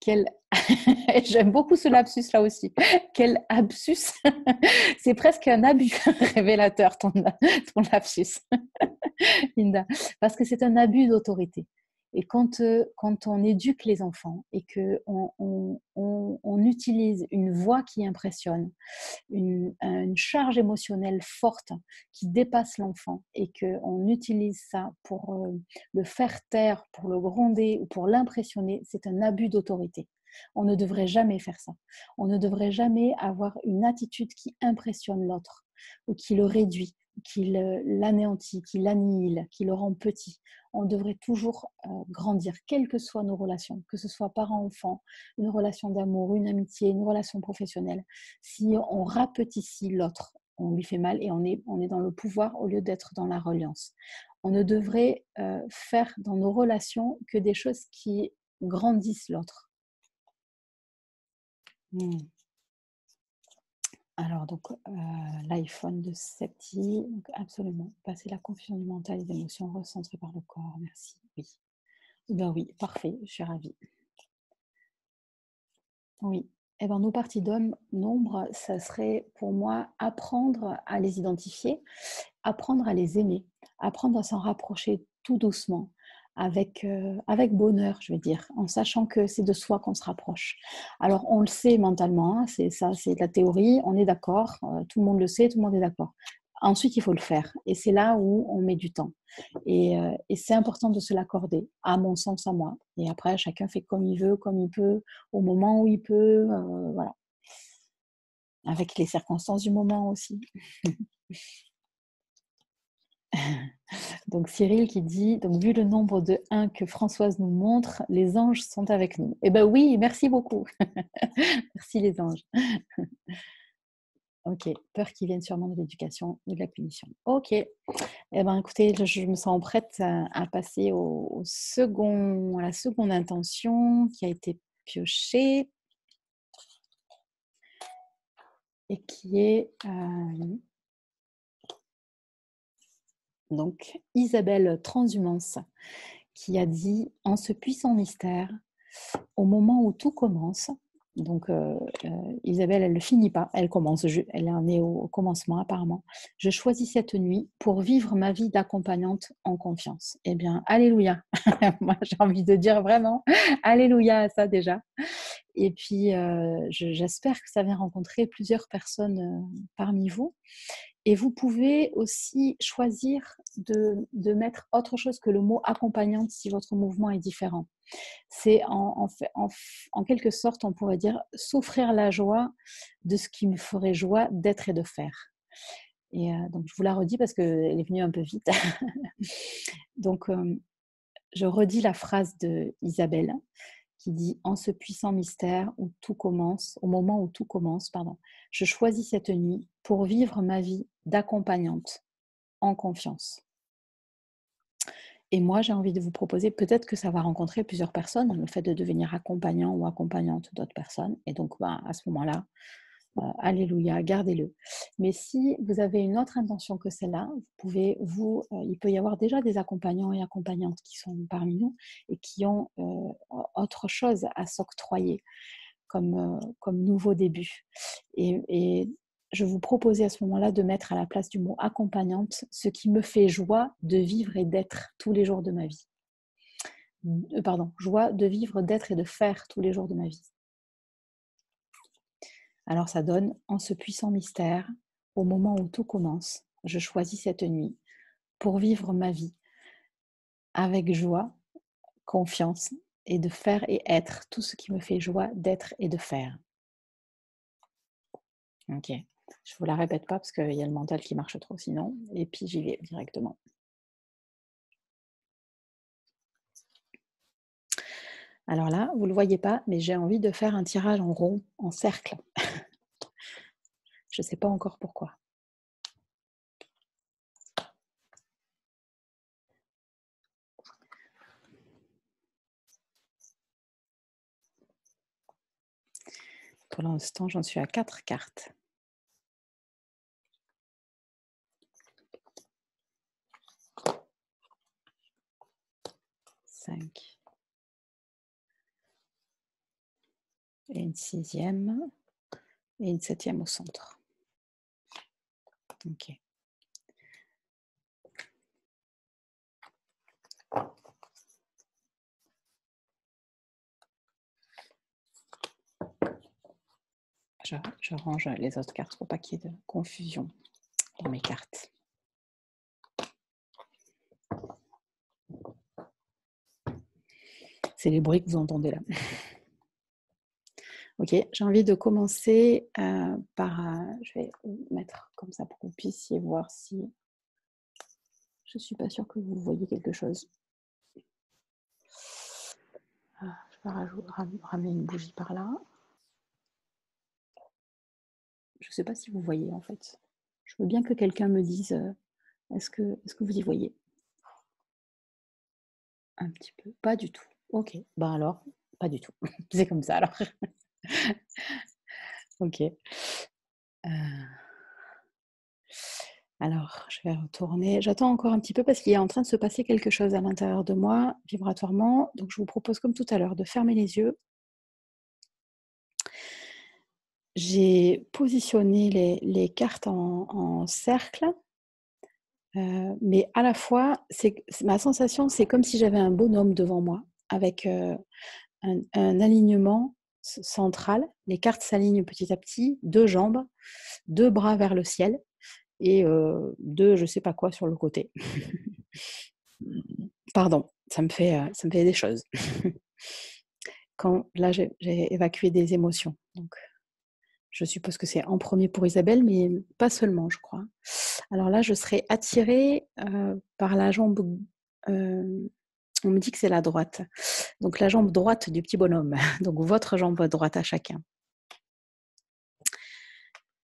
quel... J'aime beaucoup ce lapsus là aussi. Quel absus. C'est presque un abus révélateur, ton lapsus, Linda. Parce que c'est un abus d'autorité. Et quand on éduque les enfants et qu'on utilise une voix qui impressionne, une charge émotionnelle forte qui dépasse l'enfant et qu'on utilise ça pour le faire taire, pour le gronder ou pour l'impressionner, c'est un abus d'autorité. On ne devrait jamais faire ça. On ne devrait jamais avoir une attitude qui impressionne l'autre ou qui le réduit, qui l'anéantit, qui l'annihile, qui le rend petit. On devrait toujours grandir, quelles que soient nos relations, que ce soit parent-enfant, une relation d'amour, une amitié, une relation professionnelle. Si on rapetissit l'autre, on lui fait mal et on est dans le pouvoir au lieu d'être dans la reliance. On ne devrait faire dans nos relations que des choses qui grandissent l'autre. Alors, donc, l'iPhone de Septi, donc absolument, passer la confusion du mental et des émotions recentrées par le corps, merci. Oui. Ben oui, parfait, je suis ravie. Oui. Eh ben, nos parties d'ombre, ça serait pour moi apprendre à les identifier, apprendre à les aimer, apprendre à s'en rapprocher tout doucement, avec bonheur, je veux dire, en sachant que c'est de soi qu'on se rapproche. Alors, on le sait mentalement, hein, c'est ça, c'est de la théorie, on est d'accord, tout le monde le sait, tout le monde est d'accord. Ensuite, il faut le faire. Et c'est là où on met du temps. Et c'est important de se l'accorder, à mon sens, à moi. Et après, chacun fait comme il veut, comme il peut, au moment où il peut, voilà. Avec les circonstances du moment aussi. Donc Cyril qui dit, donc vu le nombre de 1 que Françoise nous montre, les anges sont avec nous. Eh bien oui, merci beaucoup. Merci les anges. Ok, peur qu'ils viennent sûrement de l'éducation ou de la punition. Ok, eh bien écoutez, je me sens prête à passer à la seconde intention qui a été piochée et qui est donc Isabelle Transhumance qui a dit « En ce puissant mystère, au moment où tout commence », donc Isabelle, elle ne le finit pas, elle commence, elle en est au commencement apparemment. « Je choisis cette nuit pour vivre ma vie d'accompagnante en confiance. » Eh bien, alléluia. Moi, j'ai envie de dire vraiment, alléluia à ça déjà. Et puis, j'espère que ça vient rencontrer plusieurs personnes parmi vous. Et vous pouvez aussi choisir de mettre autre chose que le mot accompagnante si votre mouvement est différent. C'est en quelque sorte, on pourrait dire, s'offrir la joie de ce qui me ferait joie d'être et de faire. Et donc, je vous la redis parce qu'elle est venue un peu vite. Donc, je redis la phrase de Isabelle qui dit « En ce puissant mystère où tout commence, au moment où tout commence, pardon, je choisis cette nuit pour vivre ma vie d'accompagnante en confiance. » Et moi, j'ai envie de vous proposer, peut-être que ça va rencontrer plusieurs personnes, le fait de devenir accompagnant ou accompagnante d'autres personnes. Et donc, à ce moment-là, alléluia, gardez-le. Mais si vous avez une autre intention que celle-là, il peut y avoir déjà des accompagnants et accompagnantes qui sont parmi nous et qui ont autre chose à s'octroyer comme nouveau début. Et je vous proposais à ce moment-là de mettre à la place du mot accompagnante ce qui me fait joie de vivre et d'être tous les jours de ma vie. Joie de vivre, d'être et de faire tous les jours de ma vie. Alors ça donne « En ce puissant mystère, au moment où tout commence, je choisis cette nuit pour vivre ma vie avec joie, confiance et de faire et être tout ce qui me fait joie d'être et de faire. » Ok, je vous la répète pas parce qu'il y a le mental qui marche trop sinon, et puis j'y vais directement. Alors là, vous ne le voyez pas, mais j'ai envie de faire un tirage en rond, en cercle. Je ne sais pas encore pourquoi. Pour l'instant, j'en suis à 4 cartes. 5. et une 6e et une 7e au centre. OK. Je range les autres cartes pour pas qu'il y ait de confusion dans mes cartes. C'est les bruits que vous entendez là. Ok, j'ai envie de commencer par... je vais mettre comme ça pour que vous puissiez voir si... Je ne suis pas sûre que vous voyez quelque chose. Je vais ramener une bougie par là. Je ne sais pas si vous voyez en fait. Je veux bien que quelqu'un me dise, est-ce que vous y voyez? Un petit peu. Pas du tout. Ok, ben alors, pas du tout. C'est comme ça alors. Ok. Alors, je vais retourner. J'attends encore un petit peu parce qu'il est en train de se passer quelque chose à l'intérieur de moi, vibratoirement. Donc, je vous propose, comme tout à l'heure, de fermer les yeux. J'ai positionné les cartes en cercle, mais à la fois, ma sensation, c'est comme si j'avais un bonhomme devant moi, avec un alignement central. Les cartes s'alignent petit à petit, 2 jambes, 2 bras vers le ciel et 2 je ne sais pas quoi sur le côté. Pardon, ça me fait des choses. Là, j'ai évacué des émotions. Donc, je suppose que c'est en premier pour Isabelle, mais pas seulement, je crois. Alors là, je serai attirée par la jambe... on me dit que c'est la droite. Donc, la jambe droite du petit bonhomme. Donc, votre jambe droite à chacun.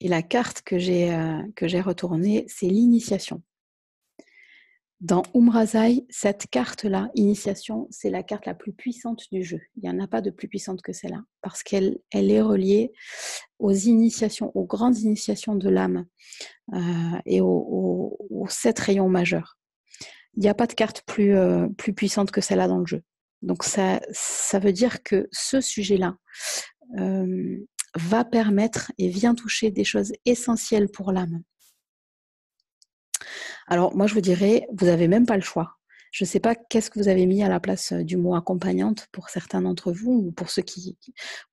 Et la carte que j'ai retournée, c'est l'initiation. Dans Umrazai, cette carte-là, initiation, c'est la carte la plus puissante du jeu. Il n'y en a pas de plus puissante que celle-là, parce qu'elle est reliée aux initiations, aux grandes initiations de l'âme et aux 7 rayons majeurs. Il n'y a pas de carte plus puissante que celle-là dans le jeu. Donc ça veut dire que ce sujet-là va permettre et vient toucher des choses essentielles pour l'âme. Alors, moi, je vous dirais, vous n'avez même pas le choix. Je ne sais pas qu'est-ce que vous avez mis à la place du mot accompagnante pour certains d'entre vous ou pour ceux qui...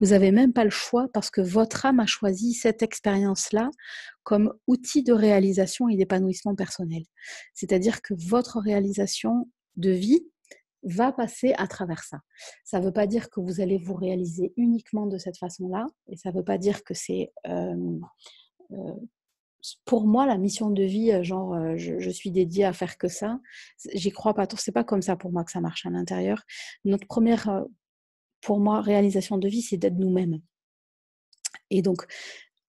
Vous n'avez même pas le choix parce que votre âme a choisi cette expérience-là comme outil de réalisation et d'épanouissement personnel. C'est-à-dire que votre réalisation de vie va passer à travers ça. Ça ne veut pas dire que vous allez vous réaliser uniquement de cette façon-là et ça ne veut pas dire que c'est... pour moi, la mission de vie, genre, je suis dédiée à faire que ça, j'y crois pas. C'est pas comme ça pour moi que ça marche à l'intérieur. Notre première, pour moi, réalisation de vie, c'est d'être nous-mêmes. Et donc,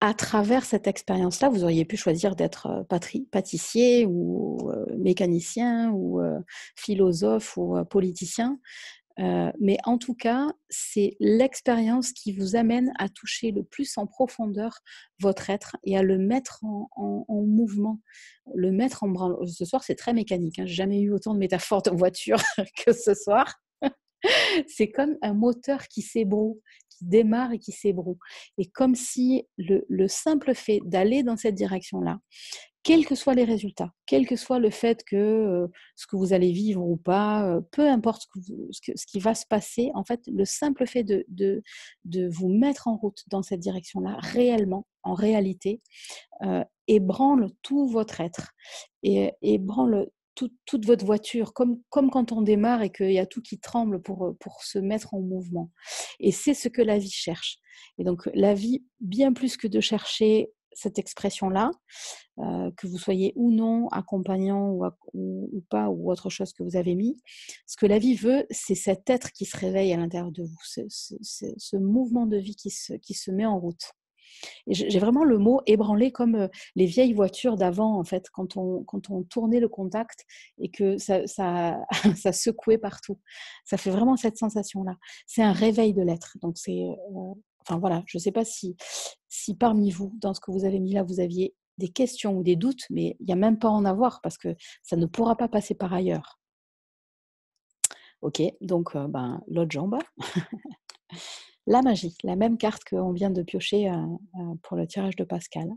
à travers cette expérience-là, vous auriez pu choisir d'être pâtissier ou mécanicien ou philosophe ou politicien. Mais en tout cas, c'est l'expérience qui vous amène à toucher le plus en profondeur votre être et à le mettre en mouvement, le mettre en branle. Ce soir, c'est très mécanique. J'ai jamais eu autant de métaphores de voiture que ce soir. C'est comme un moteur qui s'ébroue, qui démarre et qui s'ébroue. Et comme si le simple fait d'aller dans cette direction-là, quels que soient les résultats, quel que soit le fait que ce que vous allez vivre ou pas, peu importe ce qui va se passer, en fait, le simple fait de vous mettre en route dans cette direction-là, réellement, en réalité, ébranle tout votre être et ébranle toute votre voiture, comme quand on démarre et qu'il y a tout qui tremble pour se mettre en mouvement. Et c'est ce que la vie cherche. Et donc, la vie, bien plus que de chercher cette expression-là, que vous soyez ou non accompagnant ou pas, ou autre chose que vous avez mis, ce que la vie veut, c'est cet être qui se réveille à l'intérieur de vous, ce mouvement de vie qui se met en route. Et j'ai vraiment le mot ébranlé comme les vieilles voitures d'avant, en fait, quand on tournait le contact et que ça ça secouait partout. Ça fait vraiment cette sensation-là. C'est un réveil de l'être. Donc, enfin voilà, je ne sais pas si parmi vous, dans ce que vous avez mis là, vous aviez des questions ou des doutes, mais il n'y a même pas à en avoir parce que ça ne pourra pas passer par ailleurs. Ok, donc l'autre jambe. La magie, la même carte qu'on vient de piocher pour le tirage de Pascal.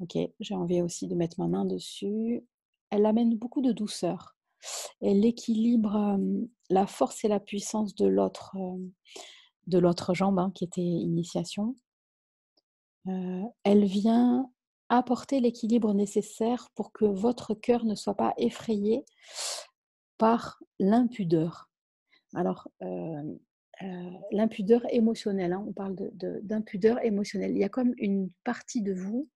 Ok, j'ai envie aussi de mettre ma main dessus. Elle amène beaucoup de douceur. Elle équilibre la force et la puissance de l'autre jambe, hein, qui était initiation. Elle vient apporter l'équilibre nécessaire pour que votre cœur ne soit pas effrayé par l'impudeur. Alors, l'impudeur émotionnelle, hein, on parle d'impudeur émotionnelle. Il y a comme une partie de vous,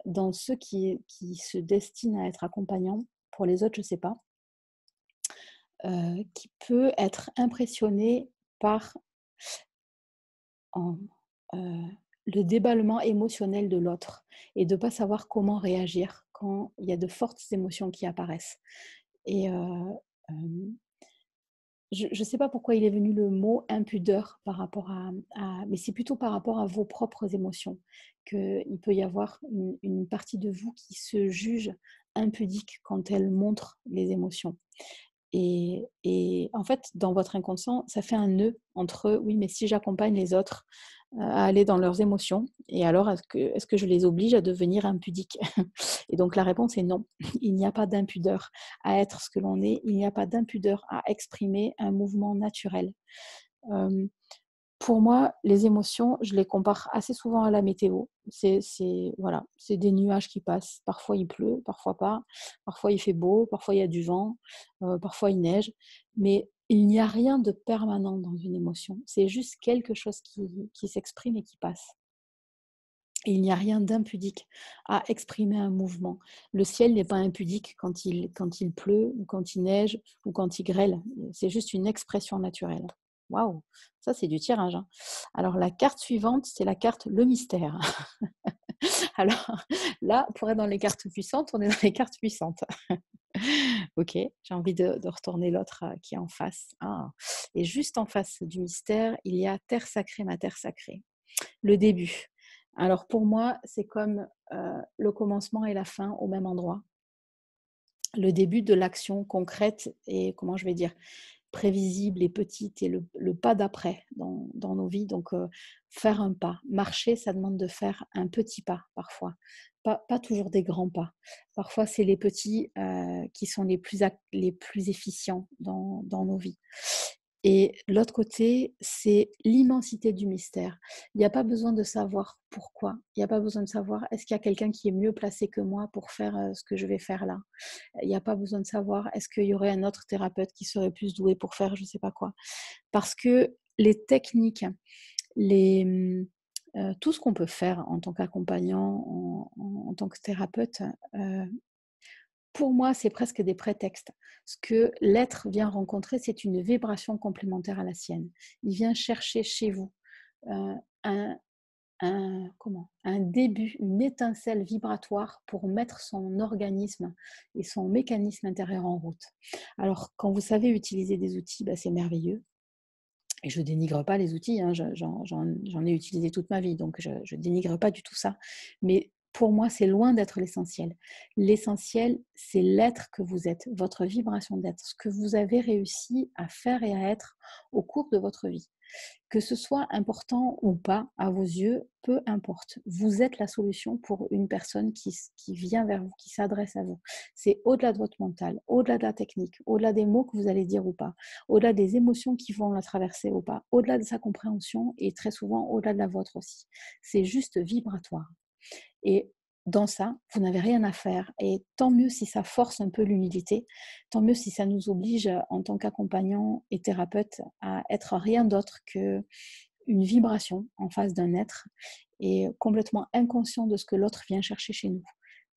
dans ceux qui se destinent à être accompagnants, pour les autres, je ne sais pas, qui peut être impressionné par en, le déballement émotionnel de l'autre et de ne pas savoir comment réagir quand il y a de fortes émotions qui apparaissent. Et je ne sais pas pourquoi il est venu le mot impudeur par rapport mais c'est plutôt par rapport à vos propres émotions qu'il peut y avoir une partie de vous qui se juge impudique quand elle montre les émotions. Et en fait, dans votre inconscient, ça fait un nœud entre oui, mais si j'accompagne les autres à aller dans leurs émotions, et alors est-ce que je les oblige à devenir impudiques? Et donc la réponse est non. Il n'y a pas d'impudeur à être ce que l'on est, il n'y a pas d'impudeur à exprimer un mouvement naturel. Euh, pour moi, les émotions, je les compare assez souvent à la météo. Voilà, c'est des nuages qui passent. Parfois il pleut, parfois pas. Parfois il fait beau, parfois il y a du vent, parfois il neige. Mais il n'y a rien de permanent dans une émotion. C'est juste quelque chose qui s'exprime et qui passe. Et il n'y a rien d'impudique à exprimer un mouvement. Le ciel n'est pas impudique quand il pleut, ou quand il neige, ou quand il grêle. C'est juste une expression naturelle. Waouh, ça c'est du tirage, hein. Alors la carte suivante, c'est la carte le mystère. Alors là, pour être dans les cartes puissantes, on est dans les cartes puissantes. Ok, j'ai envie de retourner l'autre qui est en face. Ah. Et juste en face du mystère, il y a terre sacrée, ma terre sacrée. Le début. Alors pour moi, c'est comme le commencement et la fin au même endroit. Le début de l'action concrète et, comment je vais dire, prévisible et petite, et le pas d'après dans nos vies. Donc, faire un pas. Marcher, ça demande de faire un petit pas parfois. Pas toujours des grands pas. Parfois, c'est les petits qui sont les plus efficients dans nos vies. Et l'autre côté, c'est l'immensité du mystère. Il n'y a pas besoin de savoir pourquoi. Il n'y a pas besoin de savoir est-ce qu'il y a quelqu'un qui est mieux placé que moi pour faire ce que je vais faire là. Il n'y a pas besoin de savoir est-ce qu'il y aurait un autre thérapeute qui serait plus doué pour faire je ne sais pas quoi. Parce que les techniques, tout ce qu'on peut faire en tant qu'accompagnant, en tant que thérapeute, pour moi, c'est presque des prétextes. Ce que l'être vient rencontrer, c'est une vibration complémentaire à la sienne. Il vient chercher chez vous euh, un, un début, une étincelle vibratoire pour mettre son organisme et son mécanisme intérieur en route. Alors, quand vous savez utiliser des outils, c'est merveilleux. Et je ne dénigre pas les outils, hein, j'en ai utilisé toute ma vie, donc je ne dénigre pas du tout ça. Mais pour moi, c'est loin d'être l'essentiel. L'essentiel, c'est l'être que vous êtes, votre vibration d'être, ce que vous avez réussi à faire et à être au cours de votre vie. Que ce soit important ou pas à vos yeux, peu importe. Vous êtes la solution pour une personne qui vient vers vous, qui s'adresse à vous. C'est au-delà de votre mental, au-delà de la technique, au-delà des mots que vous allez dire ou pas, au-delà des émotions qui vont la traverser ou pas, au-delà de sa compréhension et très souvent au-delà de la vôtre aussi. C'est juste vibratoire. Et dans ça, vous n'avez rien à faire. Et tant mieux si ça force un peu l'humilité, tant mieux si ça nous oblige en tant qu'accompagnant et thérapeute à être rien d'autre qu'une vibration en face d'un être et complètement inconscient de ce que l'autre vient chercher chez nous.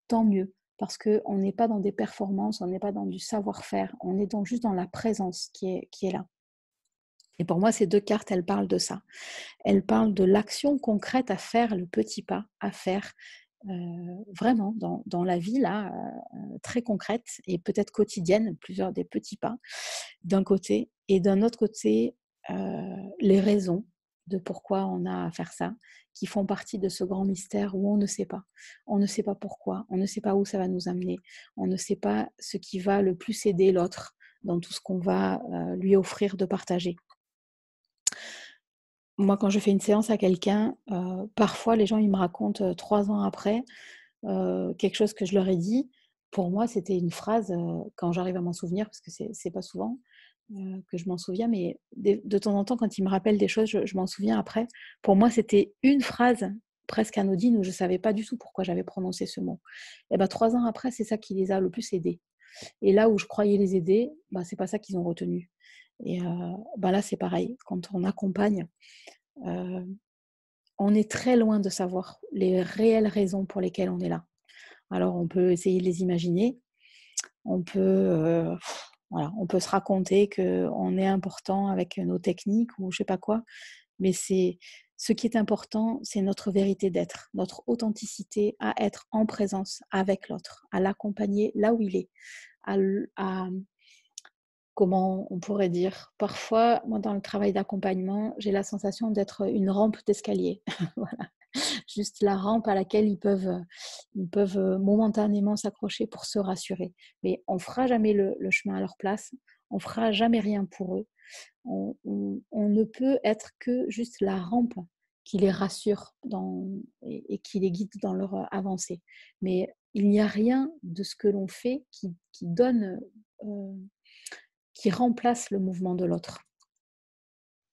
Tant mieux, parce qu'on n'est pas dans des performances, on n'est pas dans du savoir-faire, on est juste dans la présence qui est là. Et pour moi, ces deux cartes, elles parlent de ça. Elles parlent de l'action concrète à faire, le petit pas à faire, vraiment dans la vie là, très concrète et peut-être quotidienne, plusieurs des petits pas d'un côté, et d'un autre côté, les raisons de pourquoi on a à faire ça, qui font partie de ce grand mystère où on ne sait pas. On ne sait pas pourquoi, on ne sait pas où ça va nous amener, on ne sait pas ce qui va le plus aider l'autre dans tout ce qu'on va lui offrir de partager. moi, quand je fais une séance à quelqu'un, parfois les gens, ils me racontent, 3 ans après, quelque chose que je leur ai dit. Pour moi, c'était une phrase, quand j'arrive à m'en souvenir, parce que c'est pas souvent, que je m'en souviens, mais de temps en temps, quand ils me rappellent des choses, je m'en souviens après. Pour moi, c'était une phrase presque anodine où je savais pas du tout pourquoi j'avais prononcé ce mot. Et bah, 3 ans après, c'est ça qui les a le plus aidés. Et là où je croyais les aider, bah, c'est pas ça qu'ils ont retenu. Et bah, là, c'est pareil. Quand on accompagne, heu, on est très loin de savoir les réelles raisons pour lesquelles on est là. Alors on peut essayer de les imaginer, on peut, voilà, on peut se raconter qu'on est important avec nos techniques ou je sais pas quoi, mais c'est ce qui est important, c'est notre vérité d'être, notre authenticité à être en présence avec l'autre, à l'accompagner là où il est, à comment on pourrait dire? Parfois, moi, dans le travail d'accompagnement, j'ai la sensation d'être une rampe d'escalier. Voilà, juste la rampe à laquelle ils peuvent momentanément s'accrocher pour se rassurer. Mais on fera jamais le chemin à leur place, on fera jamais rien pour eux. On ne peut être que juste la rampe qui les rassure et qui les guide dans leur avancée. Mais il n'y a rien de ce que l'on fait qui donne, heu, qui remplace le mouvement de l'autre.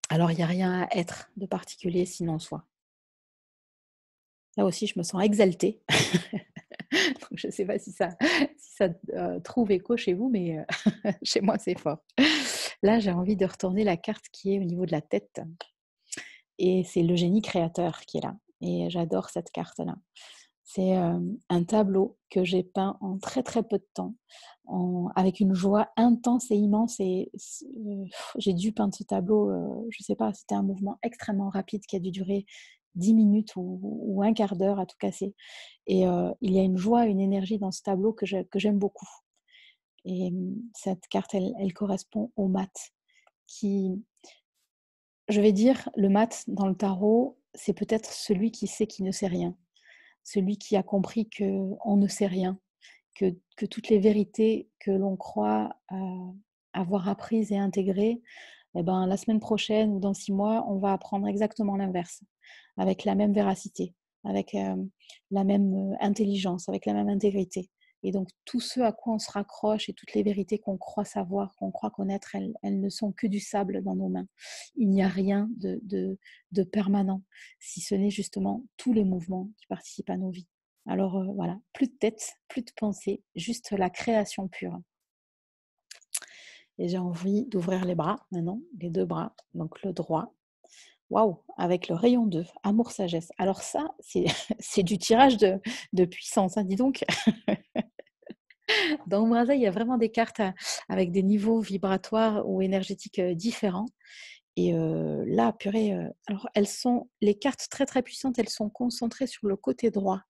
Alors il n'y a rien à être de particulier sinon soi. Là aussi, je me sens exaltée. Donc je ne sais pas si ça trouve écho chez vous, mais chez moi, c'est fort. Là, j'ai envie de retourner la carte qui est au niveau de la tête et c'est le génie créateur qui est là et j'adore cette carte-là. C'est, un tableau que j'ai peint en très, très peu de temps, avec une joie intense et immense et j'ai dû peindre ce tableau, je sais pas, c'était un mouvement extrêmement rapide qui a dû durer 10 minutes ou un quart d'heure à tout casser et il y a une joie, une énergie dans ce tableau que j'aime beaucoup et cette carte, elle correspond au mat qui je vais dire, le mat dans le tarot, c'est peut-être celui qui sait qu'il ne sait rien. Celui qui a compris qu'on ne sait rien, que toutes les vérités que l'on croit, avoir apprises et intégrées, et ben, la semaine prochaine ou dans 6 mois, on va apprendre exactement l'inverse, avec la même véracité, avec, la même, intelligence, avec la même intégrité et donc tout ce à quoi on se raccroche et toutes les vérités qu'on croit savoir, qu'on croit connaître, elles ne sont que du sable dans nos mains. Il n'y a rien de permanent, si ce n'est justement tous les mouvements qui participent à nos vies. Alors, voilà, plus de tête, plus de pensée, juste la création pure et j'ai envie d'ouvrir les bras maintenant, les 2 bras, donc le droit. Waouh! Avec le rayon 2, amour, sagesse. Alors ça, c'est c'est du tirage de puissance, hein, dis donc. Dans mon il y a vraiment des cartes, avec des niveaux vibratoires ou énergétiques, différents et là, purée, alors elles sont les cartes très, très puissantes, elles sont concentrées sur le côté droit.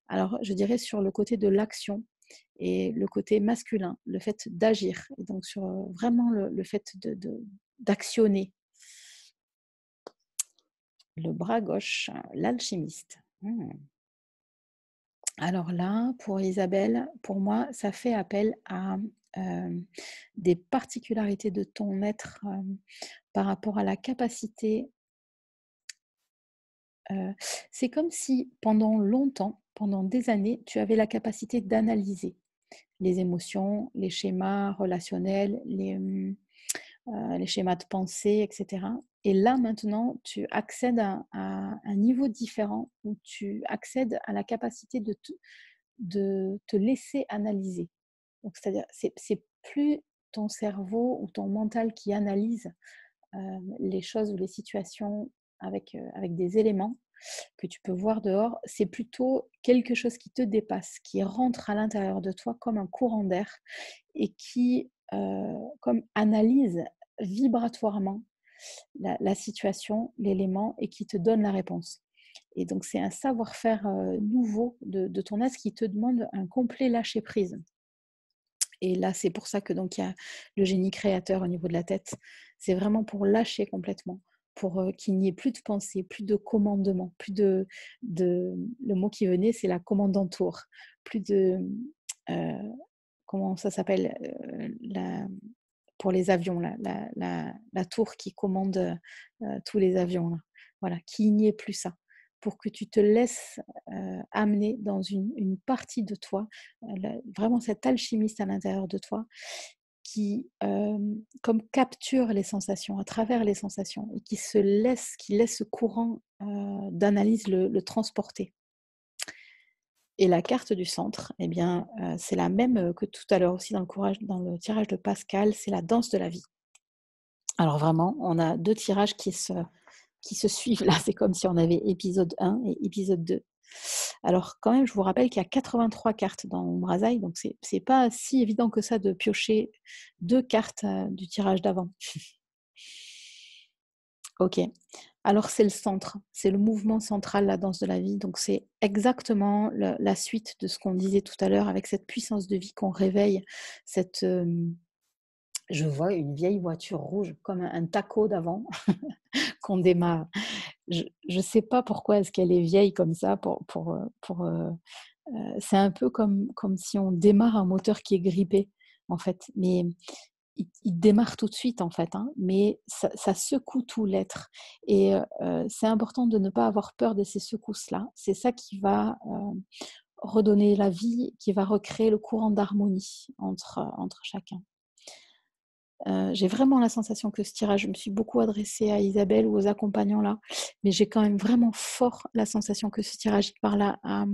Alors je dirais sur le côté de l'action et le côté masculin, le fait d'agir et donc sur, vraiment le fait d'actionner. Le bras gauche, l'alchimiste. Mmh. Alors là, pour Isabelle, pour moi, ça fait appel à, des particularités de ton être, par rapport à la capacité, heu, c'est comme si pendant longtemps, pendant des années, tu avais la capacité d'analyser les émotions, les schémas relationnels, les schémas de pensée et cetera et là, maintenant, tu accèdes à un niveau différent où tu accèdes à la capacité de te laisser analyser. Donc c'est-à-dire, c'est plus ton cerveau ou ton mental qui analyse, les choses ou les situations avec des éléments que tu peux voir dehors, c'est plutôt quelque chose qui te dépasse, qui rentre à l'intérieur de toi comme un courant d'air et qui, comme analyse vibratoirement la situation, l'élément et qui te donne la réponse. Et donc c'est un savoir-faire, nouveau de ton être qui te demande un complet lâcher prise. Et là, c'est pour ça que donc il y a le génie créateur au niveau de la tête. C'est vraiment pour lâcher complètement, pour, qu'il n'y ait plus de pensée, plus de commandement, plus de le mot qui venait, c'est la commandantour. Plus de, heu, comment ça s'appelle? La pour les avions, la tour qui commande, tous les avions là. Voilà, qu'il n'y ait plus ça. Pour que tu te laisses amener dans une partie de toi, vraiment cet alchimiste à l'intérieur de toi qui comme capture les sensations, à travers les sensations, et qui laisse ce courant d'analyse le transporter. Et la carte du centre, eh bien, c'est la même que tout à l'heure aussi dans le tirage de Pascal, c'est la danse de la vie. Alors vraiment, on a 2 tirages qui se suivent là, c'est comme si on avait épisode 1 et épisode 2. Alors quand même, je vous rappelle qu'il y a 83 cartes dans Brasaille, donc c'est pas si évident que ça de piocher 2 cartes du tirage d'avant. Ok, alors c'est le centre, c'est le mouvement central, la danse de la vie, donc c'est exactement la suite de ce qu'on disait tout à l'heure avec cette puissance de vie qu'on réveille, cette... je vois une vieille voiture rouge comme un taco d'avant qu'on démarre. Je ne sais pas pourquoi est-ce qu'elle est vieille comme ça. C'est un peu comme si on démarre un moteur qui est grippé, en fait. Mais il démarre tout de suite, en fait. Hein, mais ça secoue tout l'être. Et c'est important de ne pas avoir peur de ces secousses-là. C'est ça qui va redonner la vie, qui va recréer le courant d'harmonie entre chacun. J'ai vraiment la sensation que ce tirage, je me suis beaucoup adressée à Isabelle ou aux accompagnants là, mais j'ai quand même vraiment fort la sensation que ce tirage parle à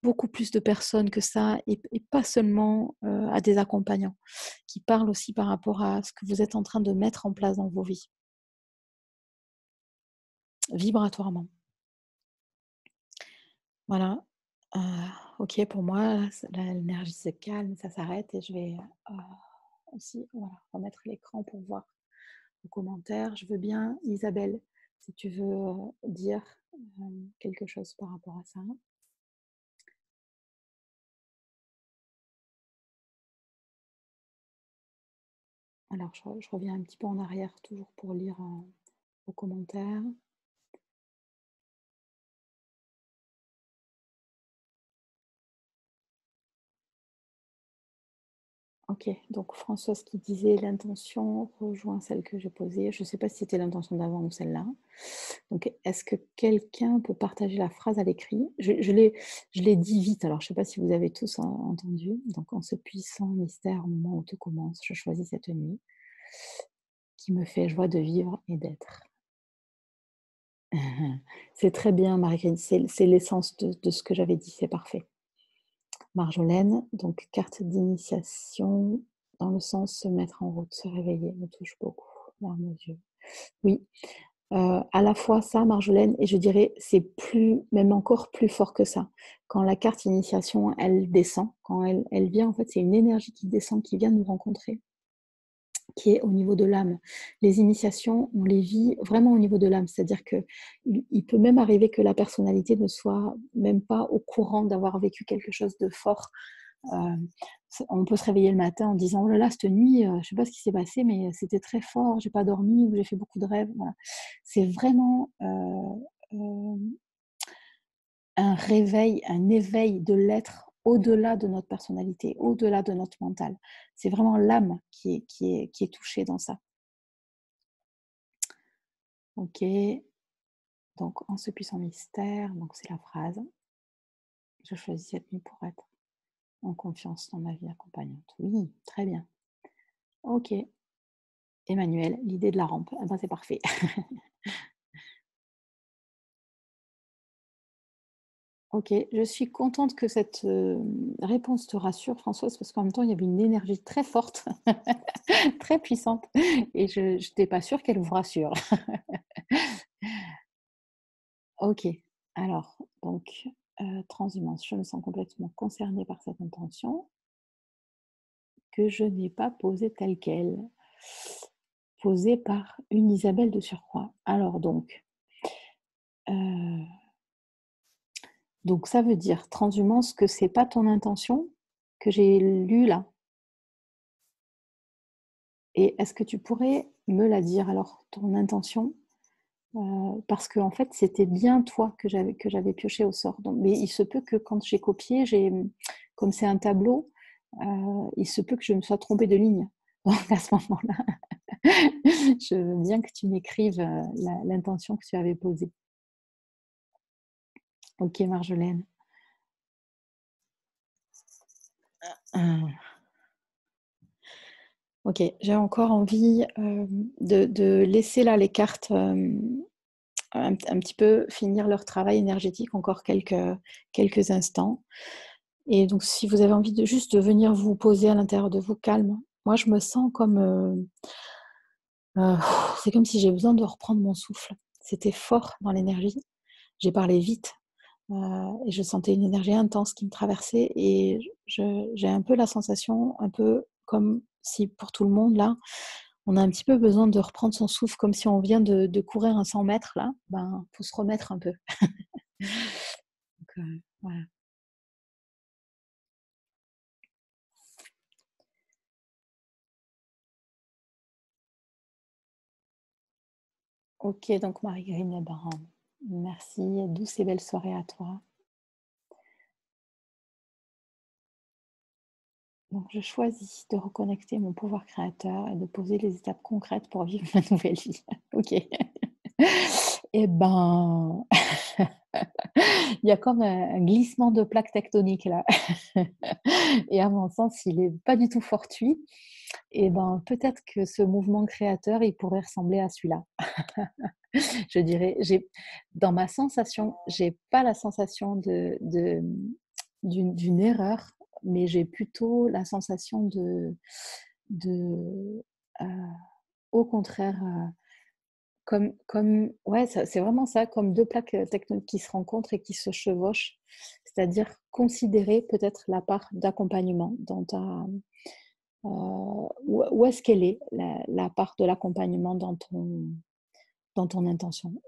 beaucoup plus de personnes que ça, et pas seulement à des accompagnants, qui parlent aussi par rapport à ce que vous êtes en train de mettre en place dans vos vies, vibratoirement. Voilà. Ok, pour moi, l'énergie se calme, ça s'arrête, et je vais aussi remettre l'écran pour voir vos commentaires. Je veux bien, Isabelle, si tu veux dire quelque chose par rapport à ça. Alors, je reviens un petit peu en arrière, toujours pour lire vos commentaires. Ok, donc Françoise qui disait l'intention rejoint celle que j'ai posée. Je ne sais pas si c'était l'intention d'avant ou celle-là. Donc, est-ce que quelqu'un peut partager la phrase à l'écrit? Je l'ai dit vite, alors je ne sais pas si vous avez tous entendu. Donc, en ce puissant mystère, au moment où tout commence, je choisis cette nuit qui me fait joie de vivre et d'être. C'est très bien, Marie-Christine, c'est l'essence de ce que j'avais dit, c'est parfait. Marjolaine, donc carte d'initiation, dans le sens se mettre en route, se réveiller, me touche beaucoup, larmes aux yeux. Oui, à la fois ça, Marjolaine, et je dirais c'est même encore plus fort que ça. Quand la carte initiation, elle descend, quand elle vient, en fait, c'est une énergie qui descend, qui vient nous rencontrer, qui est au niveau de l'âme. Les initiations, on les vit vraiment au niveau de l'âme, c'est-à-dire qu'il peut même arriver que la personnalité ne soit même pas au courant d'avoir vécu quelque chose de fort. On peut se réveiller le matin en disant « Oh là là, cette nuit, je ne sais pas ce qui s'est passé, mais c'était très fort, j'ai pas dormi ou j'ai fait beaucoup de rêves. » Voilà. C'est vraiment un réveil, un éveil de l'être au-delà de notre personnalité, au-delà de notre mental. C'est vraiment l'âme qui est touchée dans ça. Ok, donc en ce puissant mystère, donc c'est la phrase. Je choisis cette nuit pour être en confiance dans ma vie accompagnante. Oui, très bien. Ok. Emmanuel, l'idée de la rampe, ah ben c'est parfait. Ok, je suis contente que cette réponse te rassure, Françoise, parce qu'en même temps, il y avait une énergie très forte, très puissante, et je n'étais pas sûre qu'elle vous rassure. Ok, alors, donc, transhumance, je me sens complètement concernée par cette intention que je n'ai pas posée telle qu'elle, posée par une Isabelle de surcroît. Alors donc ça veut dire, transhumance, que c'est pas ton intention que j'ai lue là. Et est-ce que tu pourrais me la dire alors, ton intention? Parce qu'en fait, c'était bien toi que j'avais pioché au sort. Donc, mais il se peut que quand j'ai copié, comme c'est un tableau, il se peut que je me sois trompée de ligne. Donc à ce moment-là, Je veux bien que tu m'écrives l'intention que tu avais posée. Ok, Marjolaine. Ok, j'ai encore envie de laisser là les cartes un petit peu finir leur travail énergétique encore quelques instants. Et donc, si vous avez envie de juste de venir vous poser à l'intérieur de vous calme, moi je me sens comme c'est comme si j'ai besoin de reprendre mon souffle. C'était fort dans l'énergie. J'ai parlé vite et je sentais une énergie intense qui me traversait et j'ai un peu la sensation, un peu comme si pour tout le monde là, on a un petit peu besoin de reprendre son souffle, comme si on vient de courir un 100 mètres là, ben faut se remettre un peu. Donc, voilà. Ok, donc Marie-Grine, eh ben, merci, douce et belle soirée à toi. Donc, je choisis de reconnecter mon pouvoir créateur et de poser les étapes concrètes pour vivre ma nouvelle vie. Ok. Eh ben, il y a comme un glissement de plaques tectoniques là. Et à mon sens, il n'est pas du tout fortuit. Et ben, peut-être que ce mouvement créateur, il pourrait ressembler à celui-là. Je dirais, dans ma sensation, j'ai pas la sensation d'une erreur, mais j'ai plutôt la sensation de au contraire, ouais, c'est vraiment ça, comme deux plaques tectoniques qui se rencontrent et qui se chevauchent, c'est-à-dire considérer peut-être la part d'accompagnement dans ta où est-ce qu'elle est, la part de l'accompagnement dans ton intention.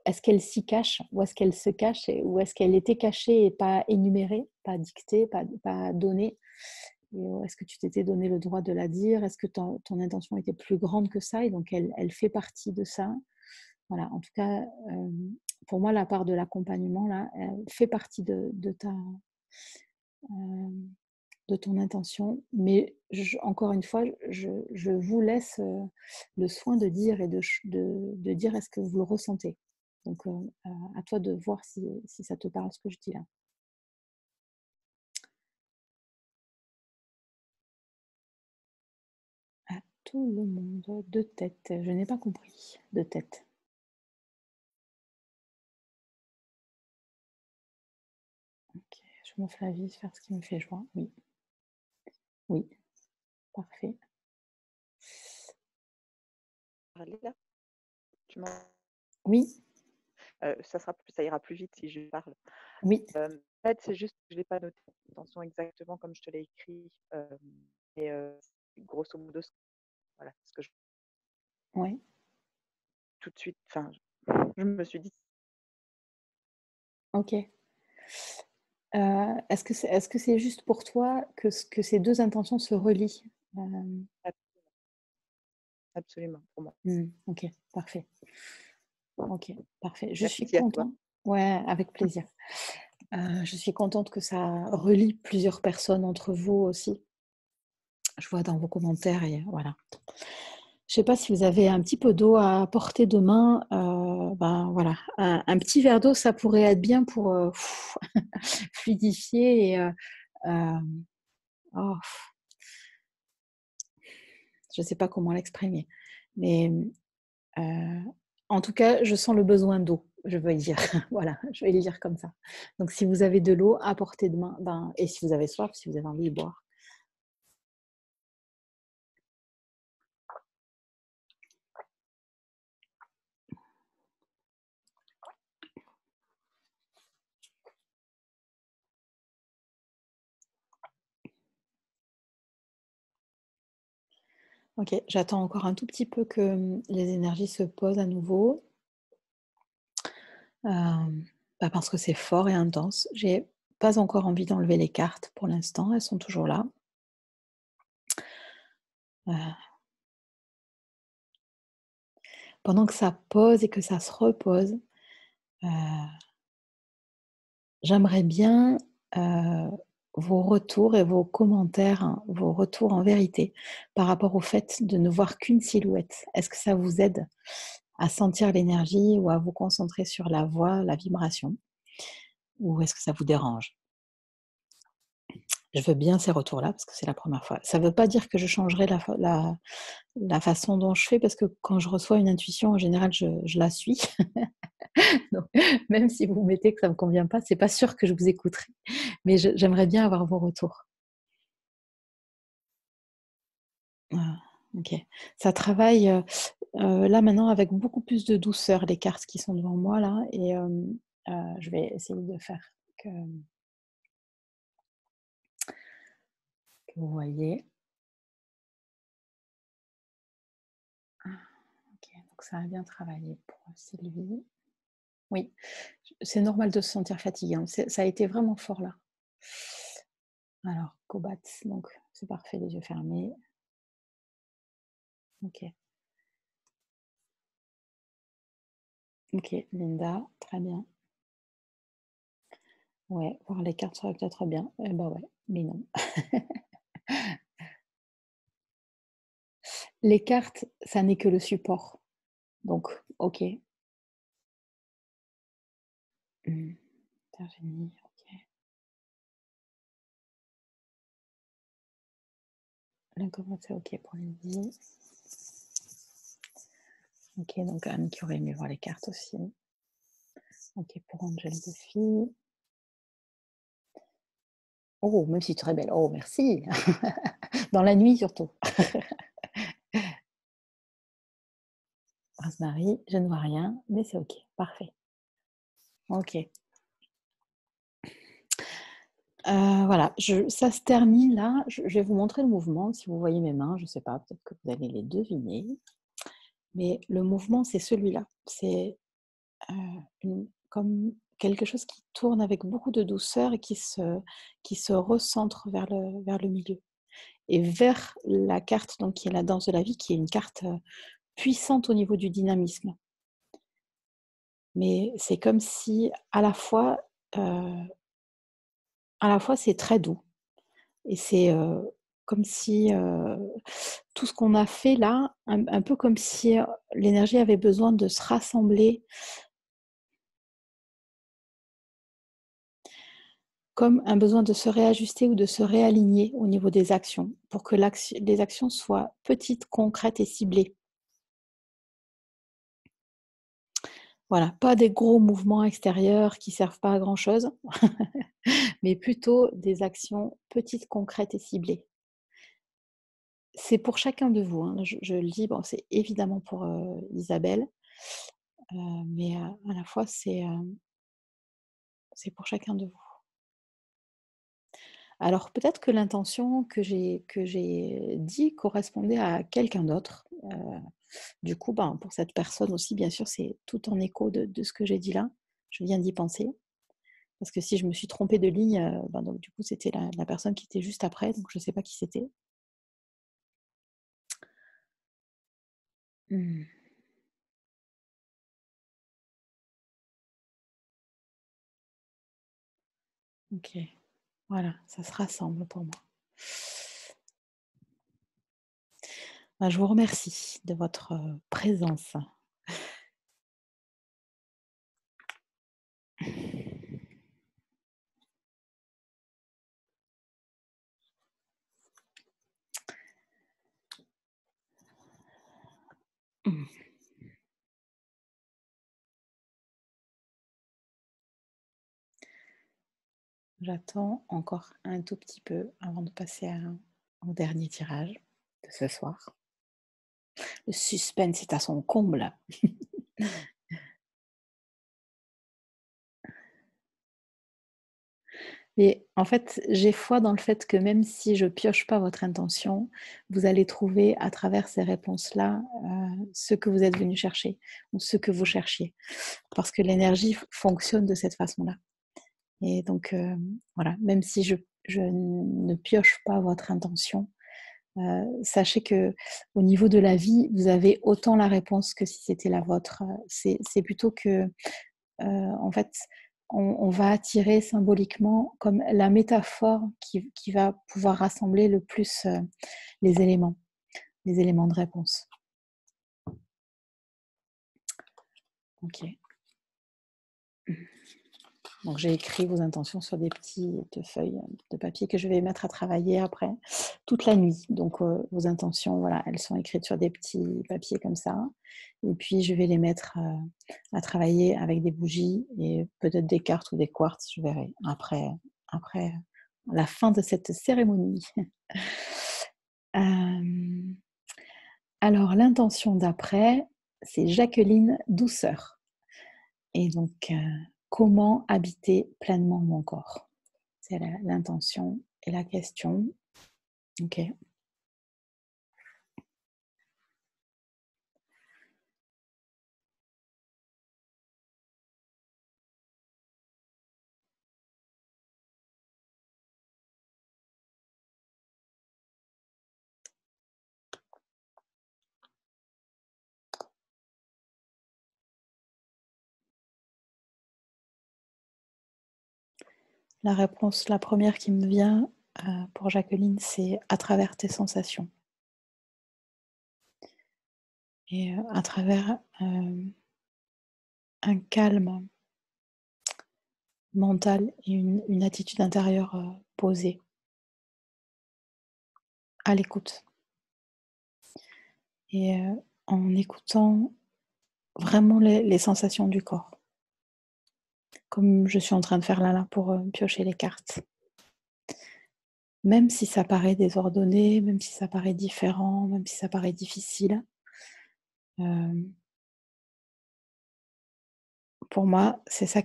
Est-ce qu'elle s'y cache? Ou est-ce qu'elle se cache? Ou est-ce qu'elle était cachée et pas énumérée, pas dictée, pas donnée? Est-ce que tu t'étais donné le droit de la dire? Est-ce que ton intention était plus grande que ça? Et donc, elle fait partie de ça. Voilà, en tout cas, pour moi, la part de l'accompagnement, là, elle fait partie de ton intention. Mais encore une fois, je vous laisse le soin de dire et de dire est-ce que vous le ressentez. Donc, à toi de voir si ça te parle ce que je dis là. À tout le monde, de tête. Je n'ai pas compris. De tête. Ok, je m'offre la vie de faire ce qui me fait joie. Oui. Oui. Parfait. Parler là? Oui. Ça ira plus vite si je parle. Oui. En fait, c'est juste que je l'ai pas noté l'intention exactement comme je te l'ai écrit. Et grosso modo, voilà, ce que Ouais. tout de suite, je me suis dit. Ok. Est-ce que c'est juste pour toi que ces deux intentions se relient? Absolument, pour moi. Ok, parfait. Ok, parfait. Je suis Merci à toi. contente. Ouais, avec plaisir. Je suis contente que ça relie plusieurs personnes entre vous aussi. Je vois dans vos commentaires et voilà. Je ne sais pas si vous avez un petit peu d'eau à portée de main. Ben voilà, un petit verre d'eau, ça pourrait être bien pour fluidifier et oh, je ne sais pas comment l'exprimer, mais en tout cas, je sens le besoin d'eau, je veux dire. Voilà, je vais le dire comme ça. Donc, si vous avez de l'eau à portée de main, ben, et si vous avez soif, si vous avez envie de boire. Ok, j'attends encore un tout petit peu que les énergies se posent à nouveau. Parce que c'est fort et intense. J'ai pas encore envie d'enlever les cartes pour l'instant, elles sont toujours là. Pendant que ça pose et que ça se repose, j'aimerais bien vos retours et vos commentaires, hein, vos retours en vérité par rapport au fait de ne voir qu'une silhouette. Est-ce que ça vous aide à sentir l'énergie ou à vous concentrer sur la voix, la vibration? Ou est-ce que ça vous dérange? Je veux bien ces retours-là parce que c'est la première fois. Ça ne veut pas dire que je changerai la façon dont je fais parce que quand je reçois une intuition, en général, je la suis. Donc, même si vous mettez que ça ne me convient pas, c'est pas sûr que je vous écouterai. Mais j'aimerais bien avoir vos retours. Ah, OK. Ça travaille, là maintenant avec beaucoup plus de douceur, les cartes qui sont devant moi là et je vais essayer de faire que vous voyez. Ah, OK, donc ça a bien travaillé pour Sylvie. Oui, c'est normal de se sentir fatigué, hein. Ça a été vraiment fort là. Alors, Kobat, donc c'est parfait, les yeux fermés. OK. OK, Linda, très bien. Ouais, voir les cartes serait peut-être bien. Eh bah ouais, mais non. Les cartes, ça n'est que le support. Donc, OK. Mmh. Virginie, OK. L'inconnu, c'est OK pour Lydie. OK, donc Anne qui aurait aimé voir les cartes aussi. OK pour Angèle de fille. Oh, même si tu es très belle. Oh, merci. Dans la nuit surtout. Rosemary, je ne vois rien, mais c'est OK. Parfait. OK. Voilà, ça se termine là. Je vais vous montrer le mouvement. Si vous voyez mes mains, je ne sais pas, peut-être que vous allez les deviner. Mais le mouvement, c'est celui-là. C'est comme quelque chose qui tourne avec beaucoup de douceur et qui se recentre vers le milieu. Et vers la carte donc, qui est la danse de la vie, qui est une carte puissante au niveau du dynamisme. Mais c'est comme si à la fois c'est très doux. Et c'est comme si tout ce qu'on a fait là, un peu comme si l'énergie avait besoin de se rassembler, comme un besoin de se réajuster ou de se réaligner au niveau des actions, pour que les actions soient petites, concrètes et ciblées. Voilà, pas des gros mouvements extérieurs qui servent pas à grand chose, mais plutôt des actions petites, concrètes et ciblées. C'est pour chacun de vous, hein, je le dis, bon, c'est évidemment pour Isabelle, mais à la fois c'est pour chacun de vous. Alors peut-être que l'intention que j'ai dit correspondait à quelqu'un d'autre. Du coup, ben, pour cette personne aussi, bien sûr, c'est tout en écho de ce que j'ai dit là. Je viens d'y penser. Parce que si je me suis trompée de ligne, ben, donc du coup, c'était la personne qui était juste après, donc je ne sais pas qui c'était. Mmh. OK. Voilà, ça se rassemble pour moi. Ben, je vous remercie de votre présence. Mmh. J'attends encore un tout petit peu avant de passer au dernier tirage de ce soir. Le suspense est à son comble. Et en fait, j'ai foi dans le fait que même si je pioche pas votre intention, vous allez trouver à travers ces réponses-là, ce que vous êtes venu chercher ou ce que vous cherchiez. Parce que l'énergie fonctionne de cette façon-là. Et donc, voilà, même si je ne pioche pas votre intention, sachez qu'au niveau de la vie, vous avez autant la réponse que si c'était la vôtre. C'est plutôt que, en fait, on va attirer symboliquement comme la métaphore qui va pouvoir rassembler le plus les éléments de réponse. Ok. Donc j'ai écrit vos intentions sur des petites feuilles de papier que je vais mettre à travailler après toute la nuit. Donc vos intentions, voilà, elles sont écrites sur des petits papiers comme ça. Et puis je vais les mettre à travailler avec des bougies et peut-être des cartes ou des quartz, je verrai après la fin de cette cérémonie. Alors l'intention d'après, c'est Jacqueline Douceur. Et donc, comment habiter pleinement mon corps? C'est l'intention et la question. Ok. La réponse, la première qui me vient pour Jacqueline, c'est à travers tes sensations. Et à travers un calme mental et une attitude intérieure posée, à l'écoute. Et en écoutant vraiment les sensations du corps. Comme je suis en train de faire là pour piocher les cartes. Même si ça paraît désordonné, même si ça paraît différent, même si ça paraît difficile, pour moi, c'est ça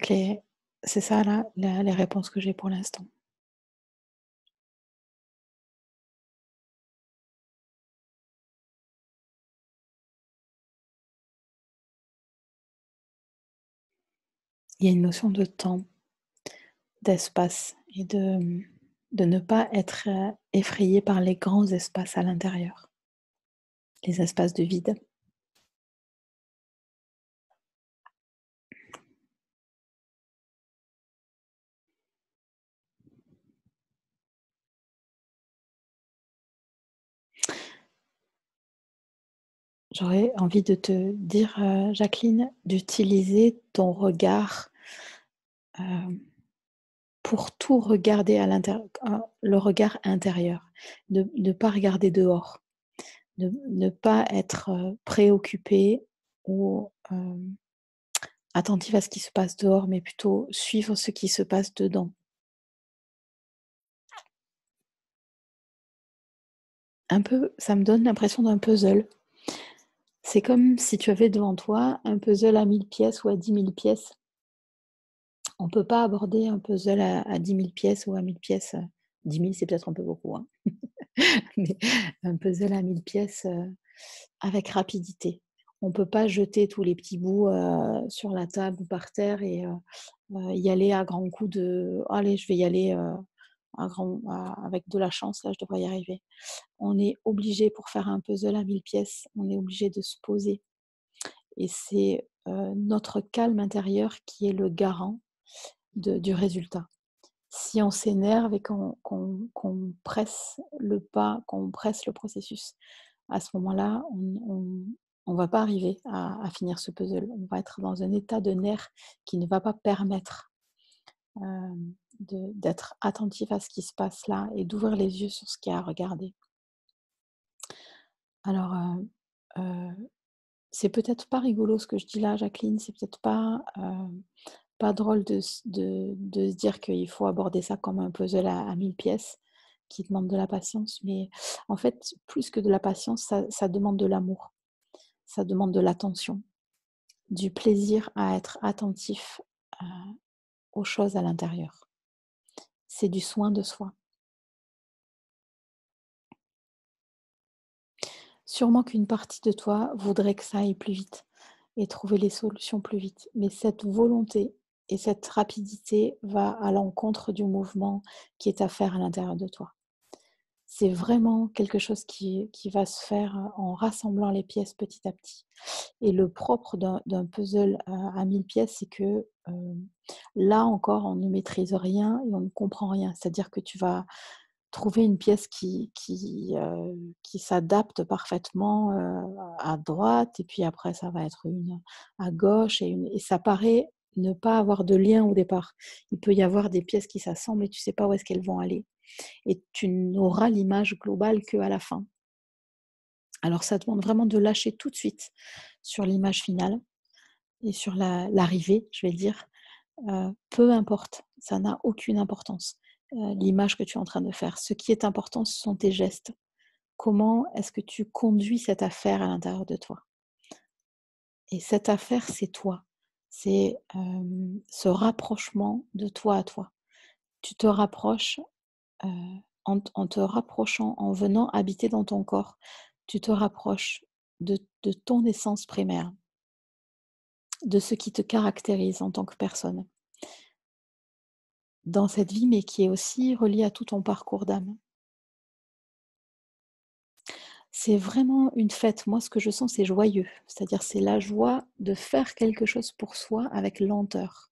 là, les réponses que j'ai pour l'instant. Il y a une notion de temps, d'espace et de ne pas être effrayé par les grands espaces à l'intérieur, les espaces de vide. J'aurais envie de te dire, Jacqueline, d'utiliser ton regard pour tout regarder à l'intérieur, le regard intérieur, de ne pas regarder dehors, de ne pas être préoccupé ou attentif à ce qui se passe dehors, mais plutôt suivre ce qui se passe dedans. Un peu, ça me donne l'impression d'un puzzle. C'est comme si tu avais devant toi un puzzle à 1000 pièces ou à 10 000 pièces. On ne peut pas aborder un puzzle à 10 000 pièces ou à 1000 pièces. 10 000, c'est peut-être un peu beaucoup, hein. Mais un puzzle à 1000 pièces avec rapidité. On ne peut pas jeter tous les petits bouts sur la table ou par terre et y aller à grands coups de « allez, je vais y aller avec de la chance, là, je devrais y arriver ». On est obligé, pour faire un puzzle à 1000 pièces, on est obligé de se poser. Et c'est notre calme intérieur qui est le garant du résultat. Si on s'énerve et qu'on presse le pas, qu'on presse le processus, à ce moment-là, on va pas arriver à finir ce puzzle. On va être dans un état de nerf qui ne va pas permettre d'être attentif à ce qui se passe là et d'ouvrir les yeux sur ce qu'il y a à regarder. Alors, c'est peut-être pas rigolo ce que je dis là, Jacqueline, c'est peut-être pas drôle de se dire qu'il faut aborder ça comme un puzzle à 1000 pièces qui demande de la patience, mais en fait, plus que de la patience, ça demande de l'amour, ça demande de l'attention, du plaisir à être attentif aux choses à l'intérieur. C'est du soin de soi. Sûrement qu'une partie de toi voudrait que ça aille plus vite et trouver les solutions plus vite, mais cette volonté et cette rapidité va à l'encontre du mouvement qui est à faire à l'intérieur de toi. C'est vraiment quelque chose qui va se faire en rassemblant les pièces petit à petit. Et le propre d'un puzzle à 1000 pièces, c'est que là encore, on ne maîtrise rien et on ne comprend rien. C'est-à-dire que tu vas trouver une pièce qui s'adapte parfaitement, à droite et puis après ça va être une à gauche et ça paraît ne pas avoir de lien au départ. Il peut y avoir des pièces qui s'assemblent et tu sais pas où est-ce qu'elles vont aller et tu n'auras l'image globale qu'à la fin. Alors ça demande vraiment de lâcher tout de suite sur l'image finale et sur l'arrivée, je vais dire. Peu importe, ça n'a aucune importance, l'image que tu es en train de faire. Ce qui est important, ce sont tes gestes. Comment est-ce que tu conduis cette affaire à l'intérieur de toi? Et cette affaire, c'est toi. C'est, ce rapprochement de toi à toi. Tu te rapproches, heu, en te rapprochant, en venant habiter dans ton corps, tu te rapproches de ton essence primaire, de ce qui te caractérise en tant que personne, dans cette vie, mais qui est aussi relié à tout ton parcours d'âme. C'est vraiment une fête. Moi, ce que je sens, c'est joyeux. C'est-à-dire, c'est la joie de faire quelque chose pour soi avec lenteur.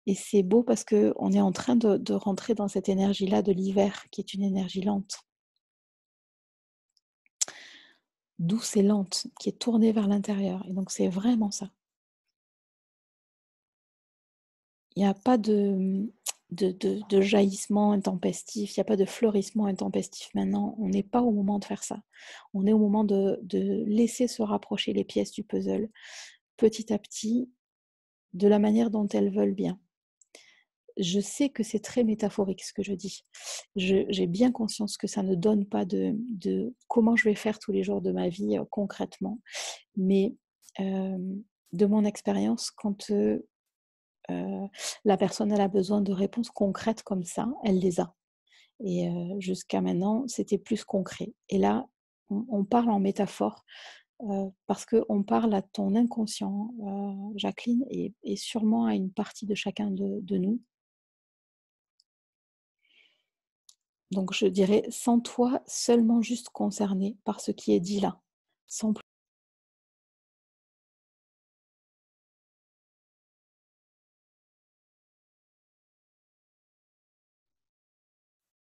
Et c'est beau parce qu'on est en train de rentrer dans cette énergie-là de l'hiver, qui est une énergie lente, douce et lente, qui est tournée vers l'intérieur. Et donc, c'est vraiment ça. Il n'y a pas de jaillissement intempestif, il n'y a pas de fleurissement intempestif maintenant. On n'est pas au moment de faire ça. On est au moment de laisser se rapprocher les pièces du puzzle petit à petit, de la manière dont elles veulent bien. Je sais que c'est très métaphorique ce que je dis. J'ai bien conscience que ça ne donne pas de comment je vais faire tous les jours de ma vie concrètement, mais de mon expérience, quand la personne elle a besoin de réponses concrètes comme ça, elle les a. Et jusqu'à maintenant, c'était plus concret. Et là, on parle en métaphore parce qu'on parle à ton inconscient, Jacqueline, et sûrement à une partie de chacun de nous. Donc je dirais, sens-toi seulement juste concerné par ce qui est dit là, sans plus.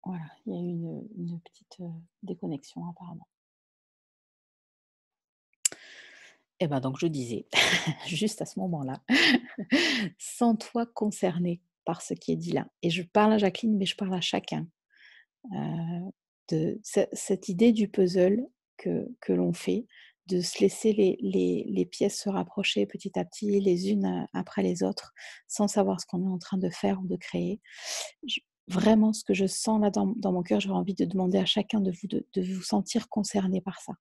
Voilà, il y a eu une petite déconnexion apparemment. Et ben donc je disais, juste à ce moment-là, sens-toi concerné par ce qui est dit là. Et je parle à Jacqueline, mais je parle à chacun. De cette idée du puzzle que l'on fait, de se laisser les pièces se rapprocher petit à petit, les unes après les autres, sans savoir ce qu'on est en train de faire ou de créer. Vraiment, ce que je sens là dans mon cœur, j'aurais envie de demander à chacun de vous de vous sentir concerné par ça.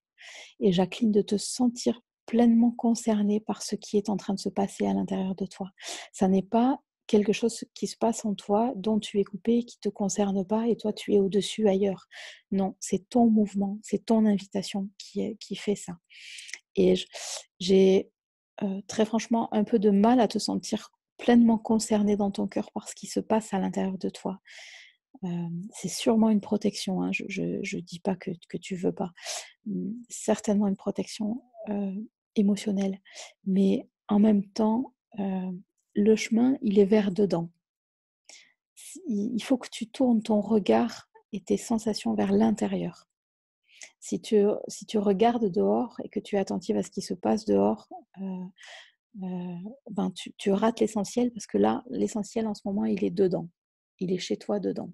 Et Jacqueline, de te sentir pleinement concernée par ce qui est en train de se passer à l'intérieur de toi. Ça n'est pas quelque chose qui se passe en toi, dont tu es coupé, qui ne te concerne pas, et toi tu es au-dessus ailleurs. Non, c'est ton mouvement, c'est ton invitation qui fait ça. Et j'ai très franchement un peu de mal à te sentir pleinement concernée dans ton cœur par ce qui se passe à l'intérieur de toi. C'est sûrement une protection, hein, je dis pas que tu veux pas. Certainement une protection, émotionnelle, mais en même temps, le chemin, il est vers dedans. Il faut que tu tournes ton regard et tes sensations vers l'intérieur. Si tu regardes dehors et que tu es attentive à ce qui se passe dehors, ben tu rates l'essentiel parce que là, l'essentiel en ce moment, il est dedans. Il est chez toi dedans.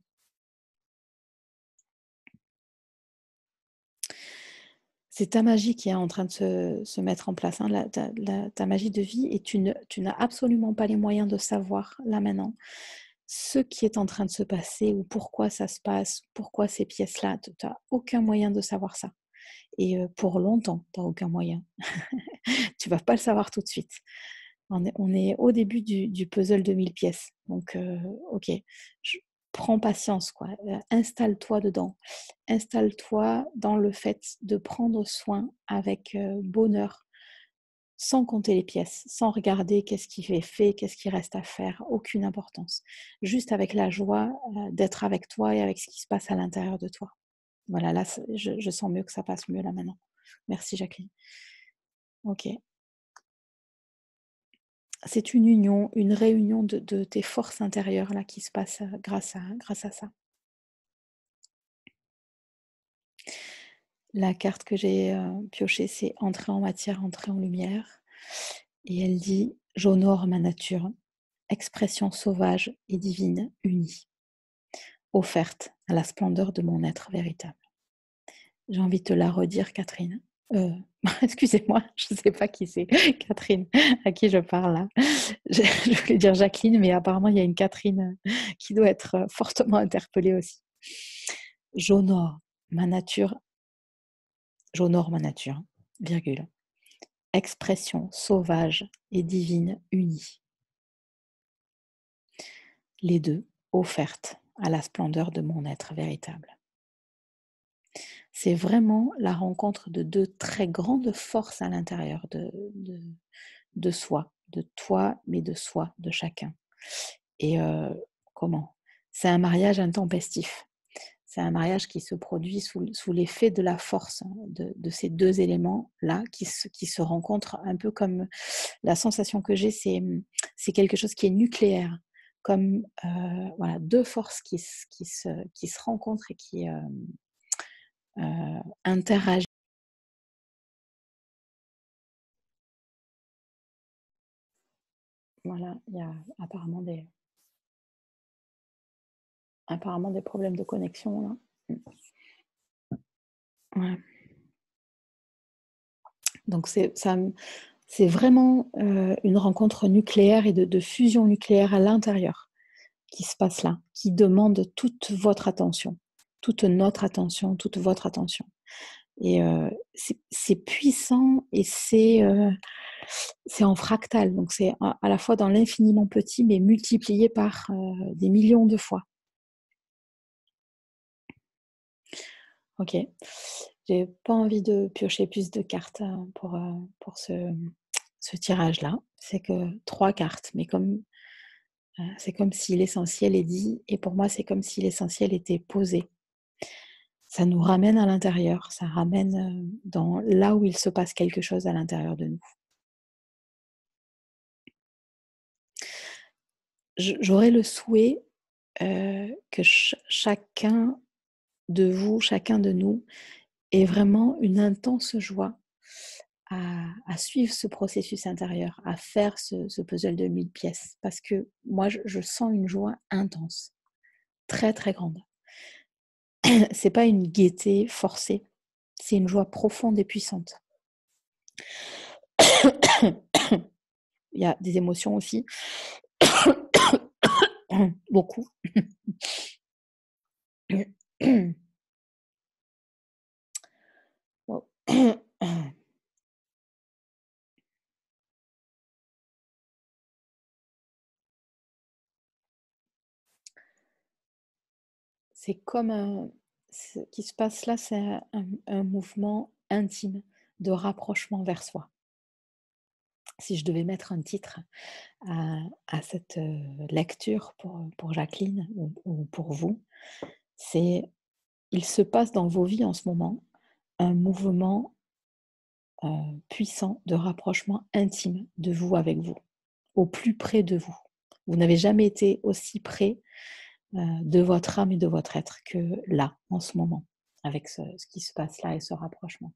C'est ta magie qui est en train de se mettre en place, hein, ta magie de vie, et tu n'as absolument pas les moyens de savoir, là maintenant, ce qui est en train de se passer ou pourquoi ça se passe, pourquoi ces pièces-là. Tu n'as aucun moyen de savoir ça. Et pour longtemps, tu n'as aucun moyen. Tu vas pas le savoir tout de suite. On est au début du puzzle de 1000 pièces. Donc, ok, prends patience, quoi. Installe-toi dedans. Installe-toi dans le fait de prendre soin avec bonheur, sans compter les pièces, sans regarder qu'est-ce qui est fait, qu'est-ce qui reste à faire, aucune importance. Juste avec la joie d'être avec toi et avec ce qui se passe à l'intérieur de toi. Voilà, là, je sens mieux que ça passe mieux là maintenant. Merci Jacqueline. Ok. c'est une union, une réunion de tes forces intérieures là qui se passe grâce à ça. La carte que j'ai piochée, c'est entrer en matière, entrer en lumière. Et elle dit: j'honore ma nature, expression sauvage et divine unie, offerte à la splendeur de mon être véritable. J'ai envie de te la redire, Catherine. Excusez-moi, je ne sais pas qui c'est, Catherine, à qui je parle là. Je voulais dire Jacqueline, mais apparemment il y a une Catherine qui doit être fortement interpellée aussi. J'honore ma nature, virgule, expression sauvage et divine unie. Les deux offertes à la splendeur de mon être véritable. C'est vraiment la rencontre de deux très grandes forces à l'intérieur de soi, de toi, mais de soi, de chacun. Et comment ? C'est un mariage intempestif. C'est un mariage qui se produit sous l'effet de la force de ces deux éléments-là qui se rencontrent un peu comme la sensation que j'ai, c'est quelque chose qui est nucléaire, comme voilà, deux forces qui se rencontrent et qui interagissent. Voilà, il y a apparemment des problèmes de connexion là. Ouais. Donc c'est vraiment une rencontre nucléaire et de fusion nucléaire à l'intérieur qui se passe là, qui demande toute votre attention, toute notre attention, toute votre attention. Et c'est puissant et c'est en fractal, donc c'est à la fois dans l'infiniment petit, mais multiplié par des millions de fois. Ok, j'ai pas envie de piocher plus de cartes pour ce tirage-là. C'est que 3 cartes, mais c'est comme si l'essentiel est dit, et pour moi, c'est comme si l'essentiel était posé. Ça nous ramène à l'intérieur, ça ramène dans là où il se passe quelque chose à l'intérieur de nous. J'aurais le souhait que chacun de vous, chacun de nous, ait vraiment une intense joie à suivre ce processus intérieur, à faire ce puzzle de 1000 pièces. Parce que moi, je sens une joie intense, très très grande. C'est pas une gaieté forcée, c'est une joie profonde et puissante. Il y a des émotions aussi. Beaucoup. C'est comme ce qui se passe là, c'est un mouvement intime de rapprochement vers soi. Si je devais mettre un titre à cette lecture pour Jacqueline ou pour vous, c'est il se passe dans vos vies en ce moment un mouvement puissant de rapprochement intime de vous avec vous, au plus près de vous. Vous n'avez jamais été aussi près de votre âme et de votre être que là, en ce moment, avec ce qui se passe là et ce rapprochement.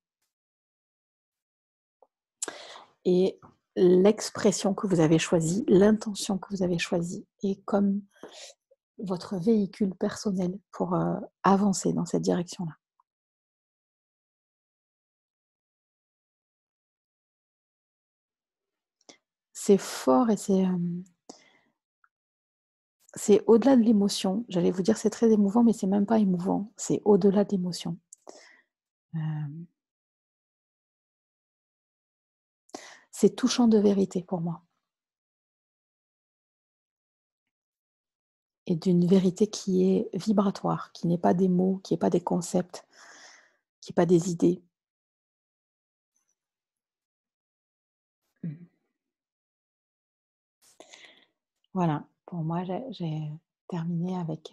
Et l'expression que vous avez choisie, l'intention que vous avez choisie est comme votre véhicule personnel pour avancer dans cette direction-là. C'est fort et c'est au-delà de l'émotion. J'allais vous dire c'est très émouvant, mais c'est même pas émouvant. C'est au-delà de l'émotion. C'est touchant de vérité pour moi. Et d'une vérité qui est vibratoire, qui n'est pas des mots, qui n'est pas des concepts, qui n'est pas des idées. Voilà, pour moi, j'ai terminé avec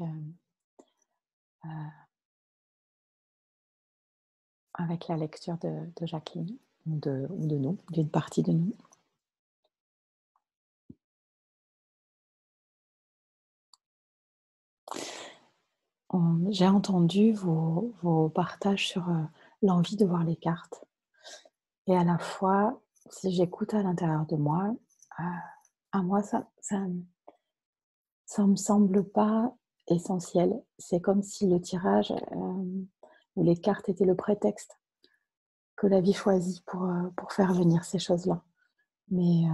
la lecture de Jacqueline, ou de nous, d'une partie de nous. j'ai entendu vos partages sur l'envie de voir les cartes. Et à la fois, si j'écoute à l'intérieur de moi, euh, à moi, ça me semble pas essentiel. C'est comme si le tirage ou les cartes étaient le prétexte que la vie choisit pour faire venir ces choses-là. Mais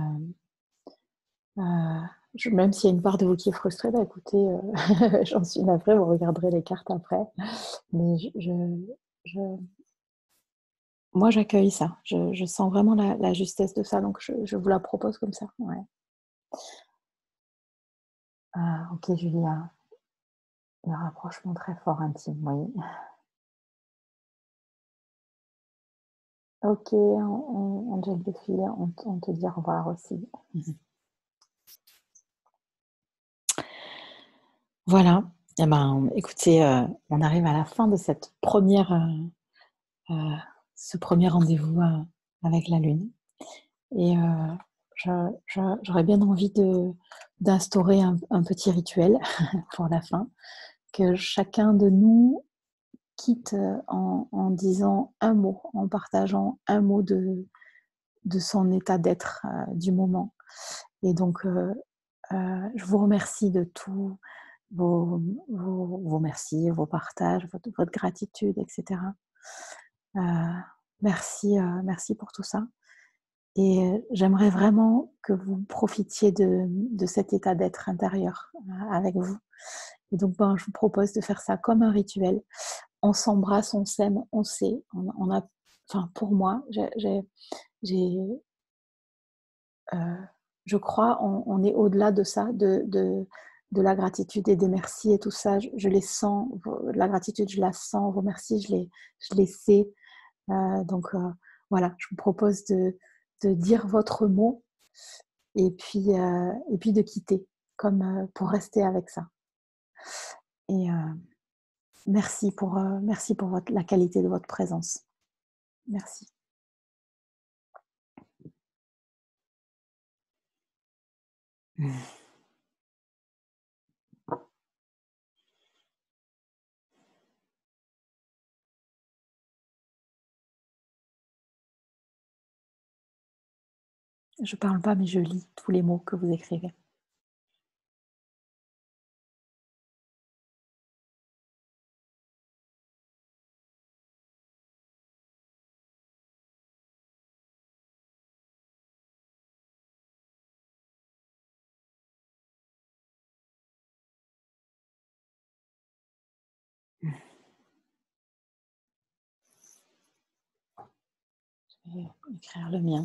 même s'il y a une part de vous qui est frustrée, bah écoutez, j'en suis navrée, vous regarderez les cartes après. Mais je moi, j'accueille ça. Je sens vraiment la justesse de ça, donc je vous la propose comme ça. Ouais. Ah, ok, Julia. Le rapprochement très fort intime, oui. Ok, Angèle de fille, on te dit au revoir aussi. Voilà. Eh ben, écoutez, on arrive à la fin de cette ce premier rendez-vous avec la Lune. Et j'aurais bien envie d'instaurer un petit rituel pour la fin, que chacun de nous quitte en disant un mot, en partageant un mot de son état d'être du moment. Et donc, je vous remercie de tous vos merci, vos partages, votre gratitude, etc. Merci pour tout ça. Et j'aimerais vraiment que vous profitiez de cet état d'être intérieur avec vous. Et donc, je vous propose de faire ça comme un rituel. On s'embrasse, on s'aime, on sait. Enfin, pour moi, je crois, on est au-delà de ça, de la gratitude et des merci et tout ça. Je les sens. La gratitude, je la sens. Vos merci, je les sais. Donc, voilà, je vous propose de dire votre mot et puis de quitter, comme pour rester avec ça. Et merci pour la qualité de votre présence. Merci. Je parle pas, mais je lis tous les mots que vous écrivez. Je vais écrire le mien.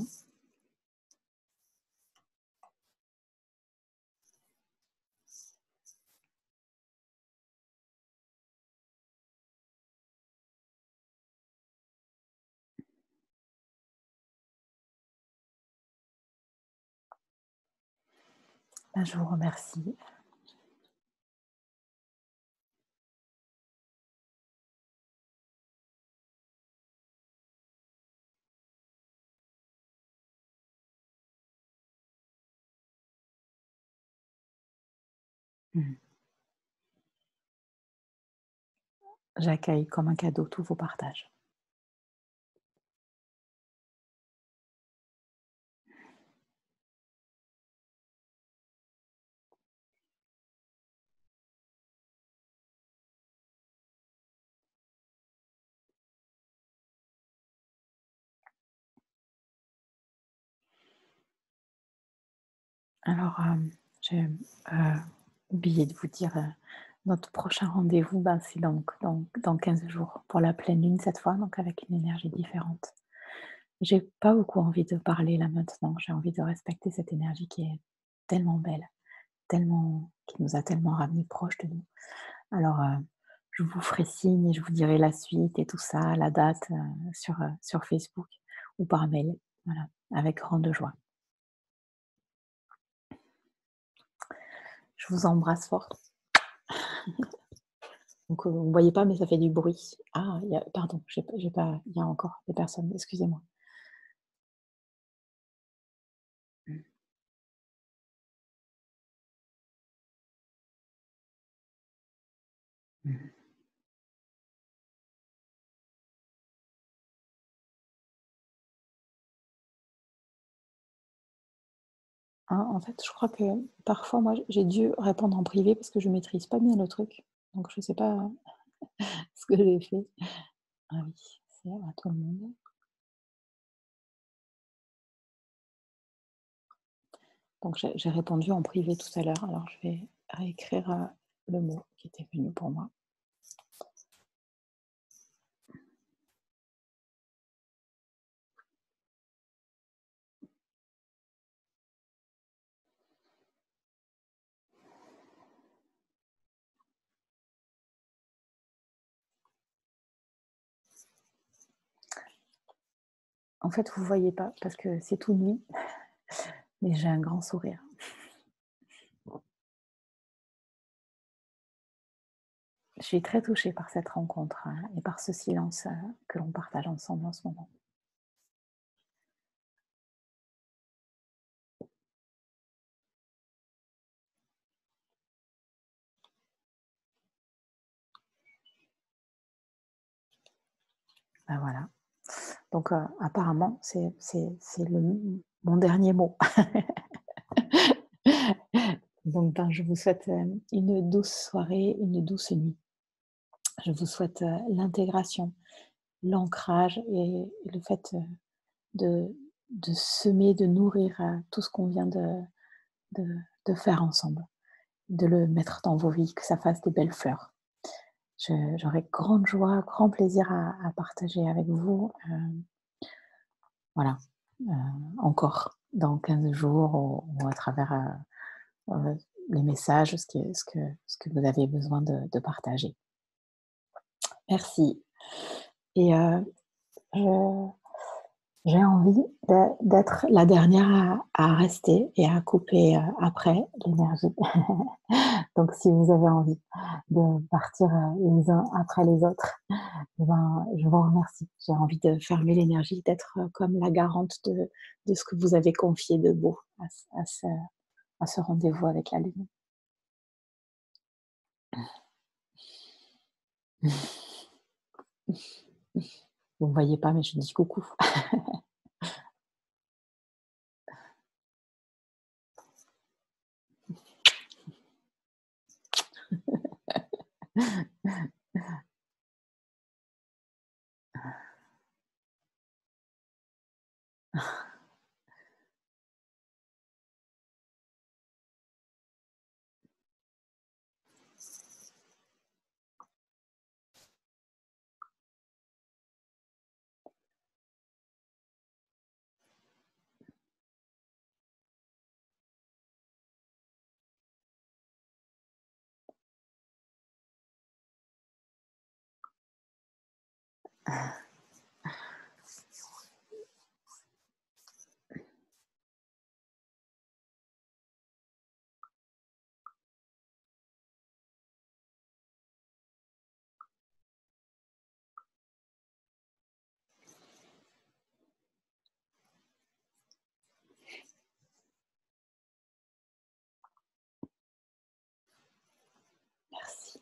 Je vous remercie. J'accueille comme un cadeau tous vos partages. Alors, j'ai oublié de vous dire, notre prochain rendez-vous, c'est dans 15 jours, pour la pleine lune cette fois, donc avec une énergie différente. J'ai pas beaucoup envie de parler là maintenant, j'ai envie de respecter cette énergie qui est tellement belle, qui nous a tellement ramenés proches de nous. Alors, je vous ferai signe et je vous dirai la suite et tout ça, la date, sur Facebook ou par mail. Voilà, avec grande joie. Je vous embrasse fort. Donc, vous ne voyez pas, mais ça fait du bruit. Ah, pardon, j'ai pas, il y a encore des personnes, excusez-moi. Hein, en fait, je crois que parfois, moi, j'ai dû répondre en privé parce que je maîtrise pas bien le truc. Donc je sais pas ce que j'ai fait. Ah oui, c'est à tout le monde. Donc j'ai répondu en privé tout à l'heure, alors je vais réécrire, le mot qui était venu pour moi. En fait, vous voyez pas parce que c'est tout nuit, mais j'ai un grand sourire. Je suis très touchée par cette rencontre, et par ce silence, que l'on partage ensemble en ce moment. Bah, voilà. Donc, apparemment, c'est le mon dernier mot. Donc, ben, je vous souhaite, une douce soirée, une douce nuit. Je vous souhaite, l'intégration, l'ancrage et le fait, de semer, de nourrir, tout ce qu'on vient de de faire ensemble, de le mettre dans vos vies, que ça fasse des belles fleurs. J'aurai grande joie, grand plaisir à partager avec vous, voilà, heu, encore dans 15 jours ou à travers, les messages, ce que vous avez besoin de partager. Merci et je j'ai envie d'être la dernière à rester et à couper, après l'énergie. Donc si vous avez envie de partir, les uns après les autres, eh ben, je vous remercie. J'ai envie de fermer l'énergie, d'être, comme la garante de ce que vous avez confié de beau à ce rendez-vous avec la lune. Vous ne me voyez pas, mais je dis coucou. Merci.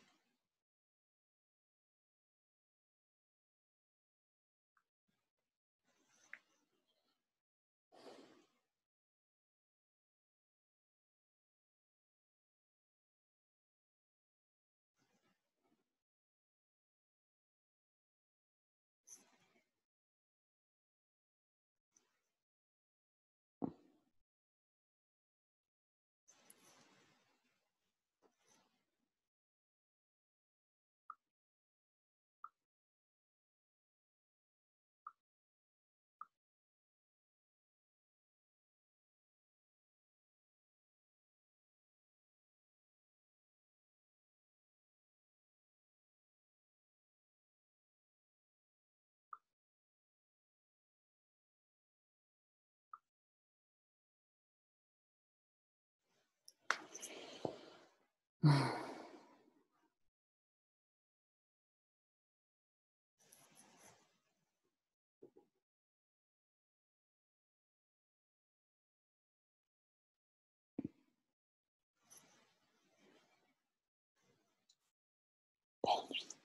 Belle nuit.